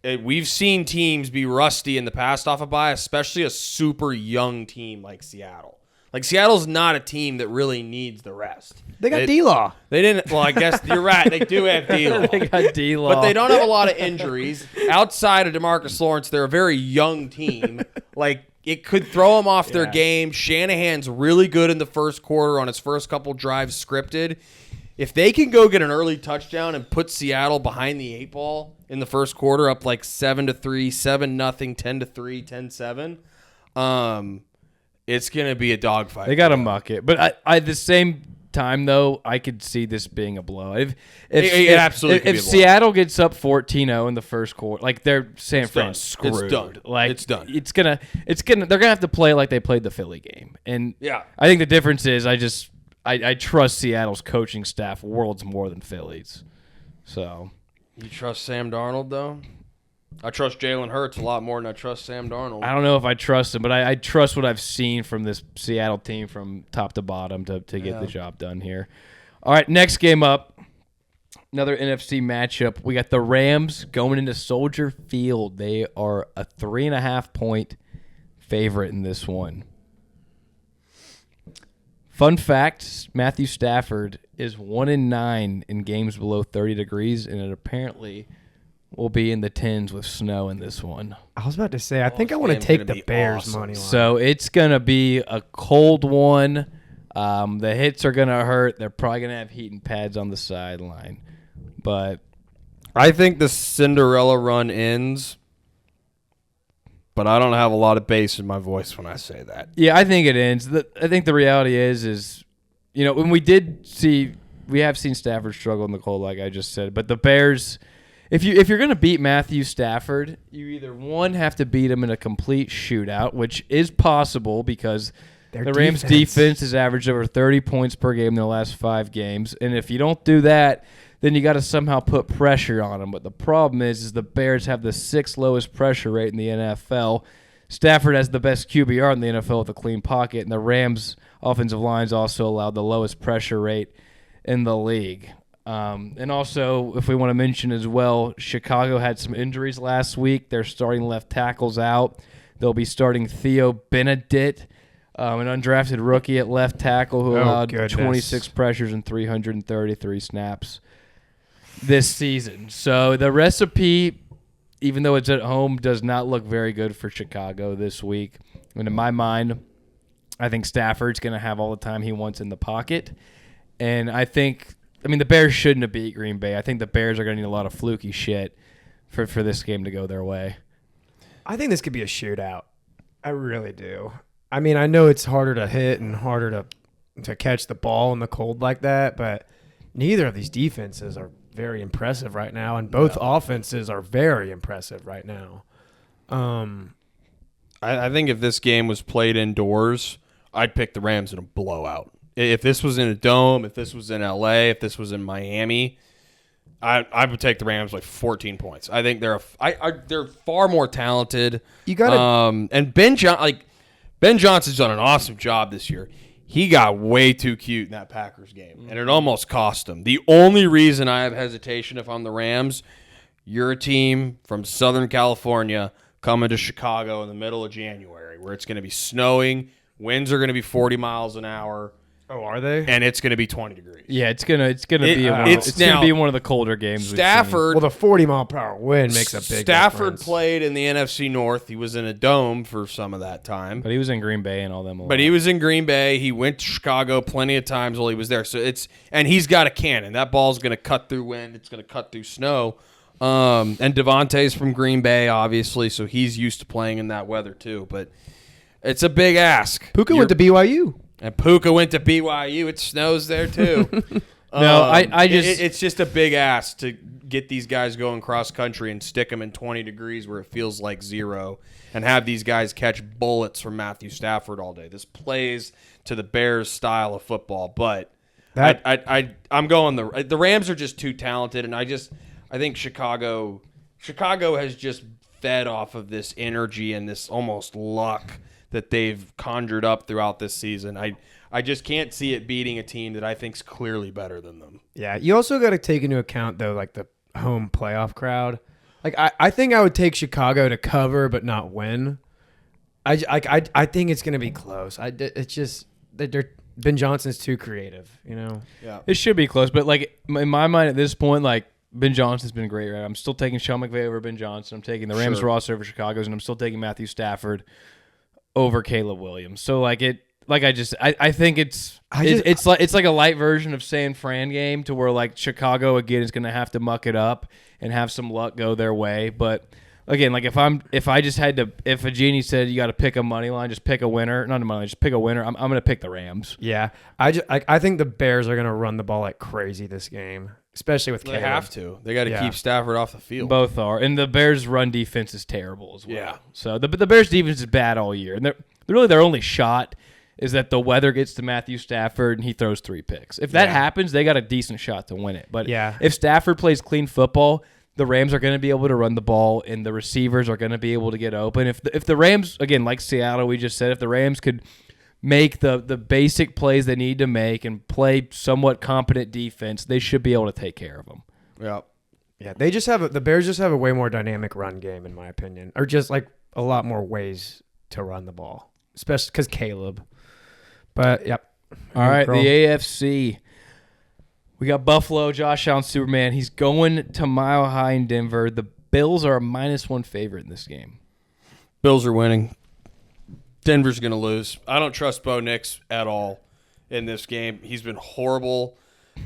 We've seen teams be rusty in the past off a bye, especially a super young team like Seattle. Like, Seattle's not a team that really needs the rest. They got D-Law. They didn't. Well, I guess you're right. They do have D-Law. They got D-Law. But they don't have a lot of injuries. Outside of DeMarcus Lawrence, they're a very young team. Like, it could throw them off their game. Shanahan's really good in the first quarter on his first couple drives scripted. If they can go get an early touchdown and put Seattle behind the 8 ball in the first quarter, up like 7-3, 7-0, 10-3, 10-7, it's gonna be a dogfight. They gotta muck it, but I at the same time though, I could see this being a blow. If Seattle gets up 14-0 in the first quarter, like they're San Fran screwed. It's done. Like it's done. It's gonna. They're gonna have to play like they played the Philly game, and I think the difference is I trust Seattle's coaching staff worlds more than Philly's. So you trust Sam Darnold though? I trust Jalen Hurts a lot more than I trust Sam Darnold. I don't know if I trust him, but I trust what I've seen from this Seattle team from top to bottom to get the job done here. All right, next game up, another NFC matchup. We got the Rams going into Soldier Field. They are a 3.5-point favorite in this one. Fun fact, Matthew Stafford is 1-9 in games below 30 degrees, and it apparently will be in the tens with snow in this one. I was about to say, I think I want to take the Bears money line. So it's going to be a cold one. The hits are going to hurt. They're probably going to have heating pads on the sideline. But I think the Cinderella run ends, but I don't have a lot of bass in my voice when I say that. Yeah, I think it ends. I think the reality is when we have seen Stafford struggle in the cold, like I just said, but the Bears, if you're going to beat Matthew Stafford, you either one have to beat him in a complete shootout, which is possible because the Rams defense has averaged over 30 points per game in their last 5 games, and if you don't do that, then you got to somehow put pressure on them. But the problem is the Bears have the 6th lowest pressure rate in the NFL. Stafford has the best QBR in the NFL with a clean pocket, and the Rams' offensive lines also allowed the lowest pressure rate in the league. And also, if we want to mention as well, Chicago had some injuries last week. They're starting left tackles out. They'll be starting Theo Benedict, an undrafted rookie at left tackle who allowed 26 pressures and 333 snaps this season. So the recipe, even though it's at home, does not look very good for Chicago this week. And in my mind, I think Stafford's going to have all the time he wants in the pocket. And the Bears shouldn't have beat Green Bay. I think the Bears are going to need a lot of fluky shit for this game to go their way. I think this could be a shootout. I really do. I mean, I know it's harder to hit and harder to catch the ball in the cold like that, but neither of these defenses are very impressive right now, and both offenses are very impressive right now. I think if this game was played indoors, I'd pick the Rams in a blowout. If this was in a dome, if this was in LA, if this was in Miami, I would take the Rams like 14 points. I think they're far more talented. You got and Ben Johnson's done an awesome job this year. He got way too cute in that Packers game, and it almost cost him. The only reason I have hesitation if I'm the Rams, you're a team from Southern California coming to Chicago in the middle of January where it's going to be snowing, winds are going to be 40 miles an hour. Oh, are they? And it's going to be 20 degrees. Yeah, it's gonna be one of the colder games. Stafford, well, the 40-mile-per-hour wind makes a big Stafford difference. played in the NFC North. He was in a dome for some of that time. But he was in Green Bay and all them. But he was in Green Bay. He went to Chicago plenty of times while he was there. So and he's got a cannon. That ball's going to cut through wind. It's going to cut through snow. And Devontae's from Green Bay, obviously, so he's used to playing in that weather too. But it's a big ask. Puka went to BYU. And Puka went to BYU. It snows there, too. It's just a big ask to get these guys going cross-country and stick them in 20 degrees where it feels like 0 and have these guys catch bullets from Matthew Stafford all day. This plays to the Bears' style of football, but I'm going the Rams are just too talented, and I think Chicago has just fed off of this energy and this almost luck that they've conjured up throughout this season. I just can't see it beating a team that I think's clearly better than them. Yeah, you also got to take into account though, like the home playoff crowd. Like I think I would take Chicago to cover but not win. I think it's going to be close. It's just Ben Johnson's too creative, you know. Yeah, it should be close, but like in my mind at this point, like Ben Johnson's been great. Right, I'm still taking Sean McVay over Ben Johnson. I'm taking the Rams roster over Chicago's, and I'm still taking Matthew Stafford over Caleb Williams. So I think it's like a light version of San Fran game to where like Chicago again is going to have to muck it up and have some luck go their way. But again, like if a genie said you got to pick a money line, just pick a winner, not a money line, just pick a winner. I'm going to pick the Rams. Yeah, I think the Bears are going to run the ball like crazy this game, especially with Caleb. They have to. They got to keep Stafford off the field. Both are, and the Bears' run defense is terrible as well. Yeah. So the Bears' defense is bad all year, and really their only shot is that the weather gets to Matthew Stafford and he throws 3 picks. If that happens, they got a decent shot to win it. But if Stafford plays clean football, the Rams are going to be able to run the ball, and the receivers are going to be able to get open. If the Rams, again, like Seattle, we just said, if the Rams could make the basic plays they need to make and play somewhat competent defense, they should be able to take care of them. Yeah. Yeah, the Bears just have a way more dynamic run game, in my opinion, or just like a lot more ways to run the ball, especially because Caleb. But, yep. All right, the AFC. We got Buffalo, Josh Allen, Superman. He's going to Mile High in Denver. The Bills are a -1 favorite in this game. Bills are winning. Denver's going to lose. I don't trust Bo Nix at all in this game. He's been horrible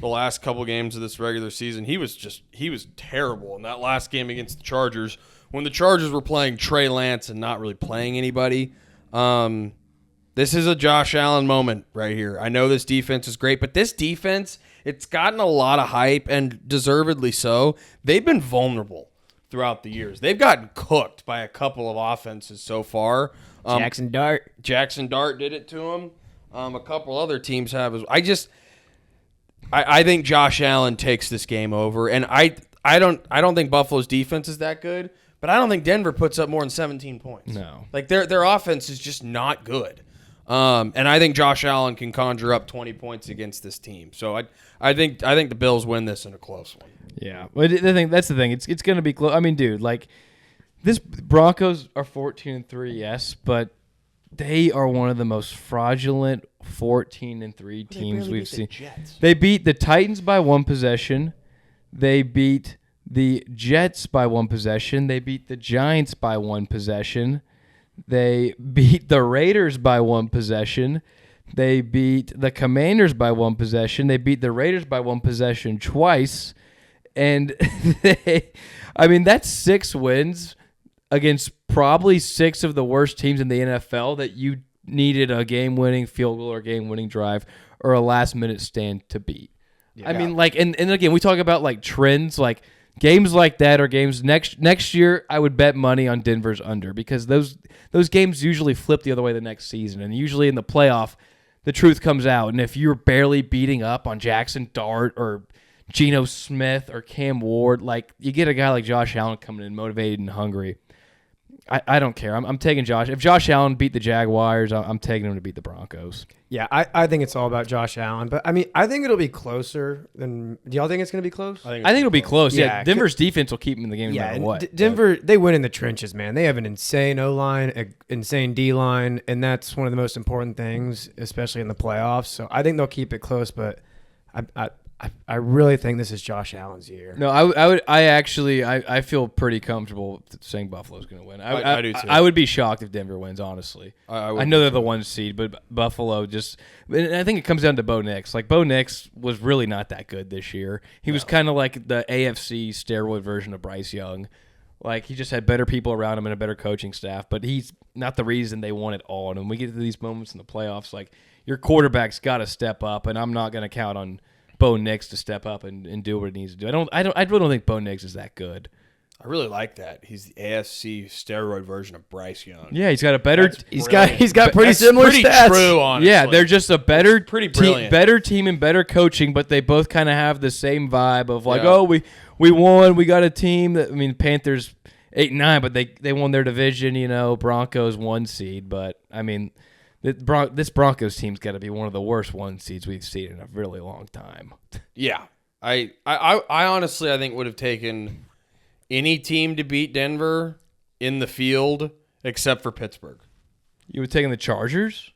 the last couple games of this regular season. He was terrible in that last game against the Chargers when the Chargers were playing Trey Lance and not really playing anybody. This is a Josh Allen moment right here. I know this defense is great, but this defense, it's gotten a lot of hype, and deservedly so. They've been vulnerable throughout the years. They've gotten cooked by a couple of offenses so far. Jackson Dart did it to him. A couple other teams have. I think Josh Allen takes this game over, and I don't think Buffalo's defense is that good, but I don't think Denver puts up more than 17 points. No, like their offense is just not good. And I think Josh Allen can conjure up 20 points against this team. So I think the Bills win this in a close one. Yeah, but that's the thing. It's going to be close. I mean, dude, like this Broncos are 14-3, yes, but they are one of the most fraudulent 14-3 teams we've seen. They beat the Titans by 1 possession. They beat the Jets by 1 possession. They beat the Giants by 1 possession. They beat the Raiders by 1 possession. They beat the Commanders by 1 possession. They beat the Raiders by 1 possession twice. And that's 6 wins against probably 6 of the worst teams in the NFL that you needed a game-winning field goal or game-winning drive or a last-minute stand to beat. Yeah. I mean, like, and again, we talk about like trends, like games like that are games next year. I would bet money on Denver's under because those games usually flip the other way the next season, and usually in the playoff, the truth comes out. And if you're barely beating up on Jackson Dart or Geno Smith or Cam Ward, like you get a guy like Josh Allen coming in motivated and hungry. I don't care. I'm taking Josh. If Josh Allen beat the Jaguars, I'm taking him to beat the Broncos. Yeah, I think it's all about Josh Allen. But, I mean, I think it'll be closer than – do y'all think it's going to be close? I think it'll be close. Yeah, Yeah, Denver's defense will keep him in the game no matter what. Denver, they win in the trenches, man. They have an insane O-line, an insane D-line, and that's one of the most important things, especially in the playoffs. So I think they'll keep it close, but I really think this is Josh Allen's year. No, I feel pretty comfortable saying Buffalo's going to win. I do too. I would be shocked if Denver wins, honestly. I know they're the 1 seed, but Buffalo just – and I think it comes down to Bo Nix. Like, Bo Nix was really not that good this year. He was kind of like the AFC steroid version of Bryce Young. Like, he just had better people around him and a better coaching staff, but he's not the reason they won it all. And when we get to these moments in the playoffs, like, your quarterback's got to step up, and I'm not going to count on – Bo Nix to step up and do what he needs to do. I really don't think Bo Nix is that good. I really like that. He's the AFC steroid version of Bryce Young. Yeah, he's got a better. He's got pretty similar pretty stats. True, honestly. Yeah, they're just a better, better team and better coaching, but they both kind of have the same vibe of like, oh, we won, we got a team that. I mean, Panthers 8-9, but they won their division. You know, Broncos 1 seed, but I mean. This Broncos team's got to be one of the worst 1 seeds we've seen in a really long time. Yeah. I honestly, I think would have taken any team to beat Denver in the field except for Pittsburgh. You would have taken the Chargers?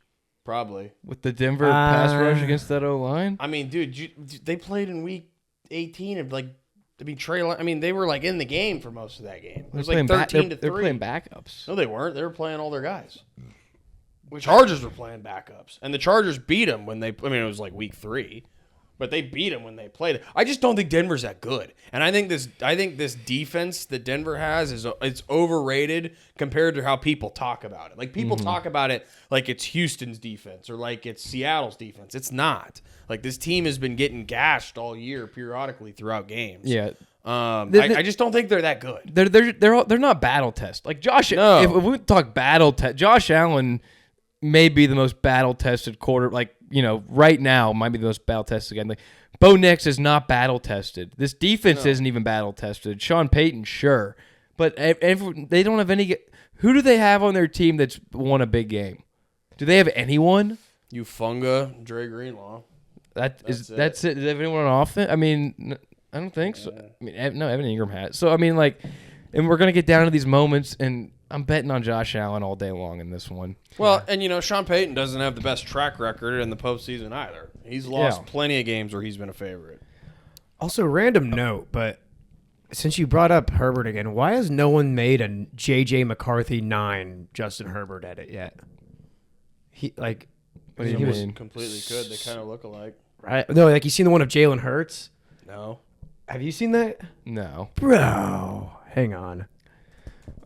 Probably. With the Denver pass rush against that O-line? I mean, dude, they played in week 18 of like, they were like in the game for most of that game. It was like 13-3. They're playing backups. No, they weren't. They were playing all their guys. The Chargers were playing backups, and the Chargers beat them when they. I mean, it was like week 3, but they beat them when they played. I just don't think Denver's that good, and I think this defense that Denver has it's overrated compared to how people talk about it. Like people talk about it like it's Houston's defense or like it's Seattle's defense. It's not. Like this team has been getting gashed all year periodically throughout games. Yeah. I just don't think they're that good. They're not battle tested. Like Josh. No. If we talk battle test, Josh Allen may be the most battle-tested quarter, like, you know, right now might be the most battle-tested again. Like, Bo Nix is not battle-tested. This defense isn't even battle-tested. Sean Payton, sure. But they don't have any – who do they have on their team that's won a big game? Do they have anyone? Ufunga, Dre Greenlaw. That's it. Does they have anyone on offense? I mean, I don't think so. I mean, no, Evan Ingram has. So, I mean, like – and we're going to get down to these moments, and I'm betting on Josh Allen all day long in this one. Well, and, you know, Sean Payton doesn't have the best track record in the postseason either. He's lost plenty of games where he's been a favorite. Also, random note, but since you brought up Herbert again, why has no one made a J.J. McCarthy 9 Justin Herbert edit yet? He was completely good. They kind of look alike. Right? No, like you seen the one of Jalen Hurts? No. Have you seen that? No. Bro, hang on.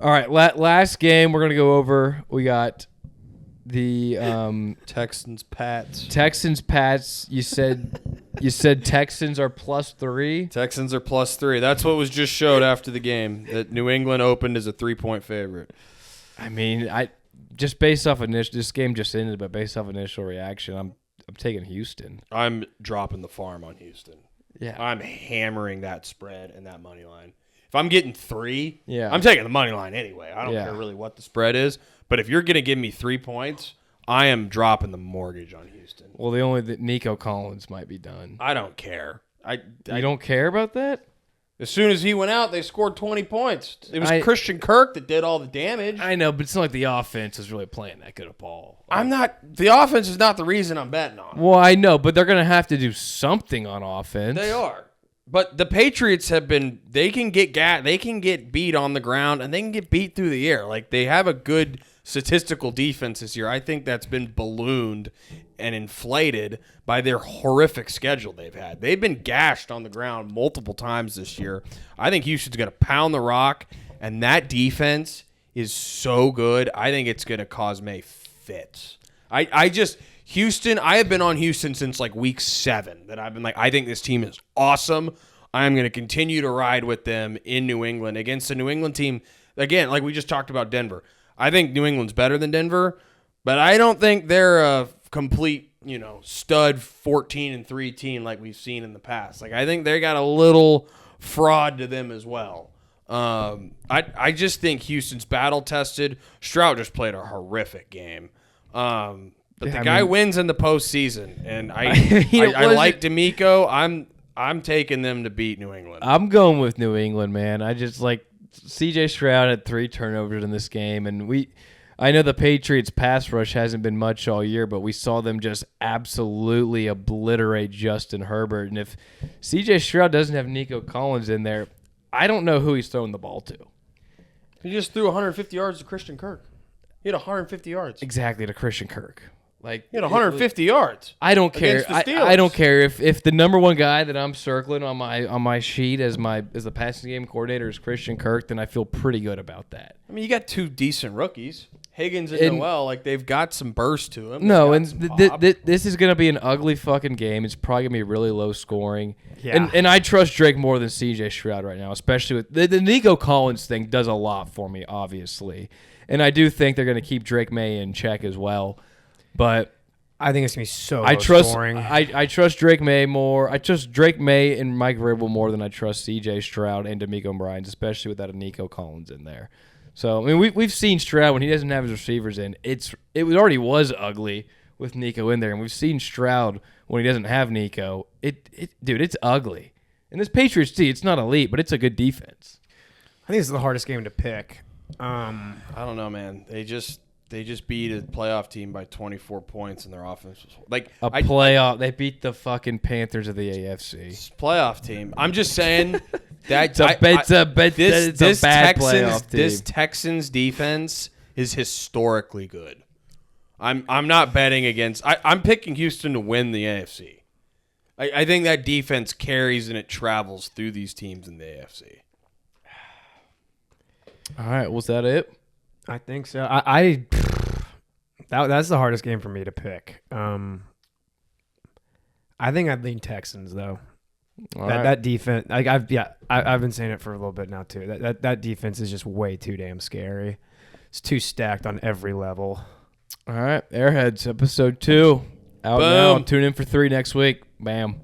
All right, last game we're going to go over. We got the Texans-Pats. Texans-Pats. You said Texans are +3? Texans are +3. That's what was just showed after the game, that New England opened as a 3-point favorite. I mean, just based off this game just ended, but based off initial reaction, I'm taking Houston. I'm dropping the farm on Houston. Yeah. I'm hammering that spread and that money line. If I'm getting 3, I'm taking the money line anyway. I don't care really what the spread is. But if you're going to give me 3 points, I am dropping the mortgage on Houston. Well, Nico Collins might be done. I don't care. You don't care about that? As soon as he went out, they scored 20 points. It was Christian Kirk that did all the damage. I know, but it's not like the offense is really playing that good a ball. The offense is not the reason I'm betting on it. Well, I know, but they're going to have to do something on offense. They are. But the Patriots they can get beat on the ground, and they can get beat through the air. Like, they have a good statistical defense this year. I think that's been ballooned and inflated by their horrific schedule they've had. They've been gashed on the ground multiple times this year. I think Houston's going to pound the rock, and that defense is so good. I think it's going to cause May fits. Houston, I have been on Houston since like week 7 that I've been like, I think this team is awesome. I am going to continue to ride with them in New England against a New England team. Again, like we just talked about Denver. I think New England's better than Denver, but I don't think they're a complete stud 14-3 team like we've seen in the past. Like I think they got a little fraud to them as well. I just think Houston's battle tested. Stroud just played a horrific game. But the guy wins in the postseason, and I like D'Amico. I'm taking them to beat New England. I'm going with New England, man. I just like C.J. Stroud had 3 turnovers in this game, and I know the Patriots' pass rush hasn't been much all year, but we saw them just absolutely obliterate Justin Herbert. And if C.J. Stroud doesn't have Nico Collins in there, I don't know who he's throwing the ball to. He just threw 150 yards to Christian Kirk. He had 150 yards. Exactly, to Christian Kirk. Like he had 150 yards. I don't care. I don't care if the number one guy that I'm circling on my sheet as the passing game coordinator is Christian Kirk, then I feel pretty good about that. I mean, you got 2 decent rookies, Higgins and Noel. Like they've got some burst to them. No, and this is gonna be an ugly fucking game. It's probably gonna be really low scoring. Yeah. And I trust Drake more than C.J. Stroud right now, especially with the Nico Collins thing does a lot for me, obviously, and I do think they're gonna keep Drake May in check as well. But I think it's gonna be so I trust Drake May more. I trust Drake May and Mike Vrabel more than I trust C.J. Stroud and D'Amico Ryans, especially with that Nico Collins in there. So I mean, we've seen Stroud when he doesn't have his receivers in. It already was ugly with Nico in there, and we've seen Stroud when he doesn't have Nico. Dude, it's ugly. And this Patriots team, it's not elite, but it's a good defense. I think it's the hardest game to pick. I don't know, man. They just beat a playoff team by 24 points, and their offense was like playoff. They beat the fucking Panthers of the AFC. Playoff team. I'm just saying that it's a bad playoff team. This Texans defense is historically good. I'm not betting against. I'm picking Houston to win the AFC. I think that defense carries and it travels through these teams in the AFC. All right, was that it? I think so. That's the hardest game for me to pick. I think I'd lean Texans though. That defense, like I've been saying it for a little bit now too. That defense is just way too damn scary. It's too stacked on every level. All right, Airheads episode 2 out now. Tune in for 3 next week. Bam.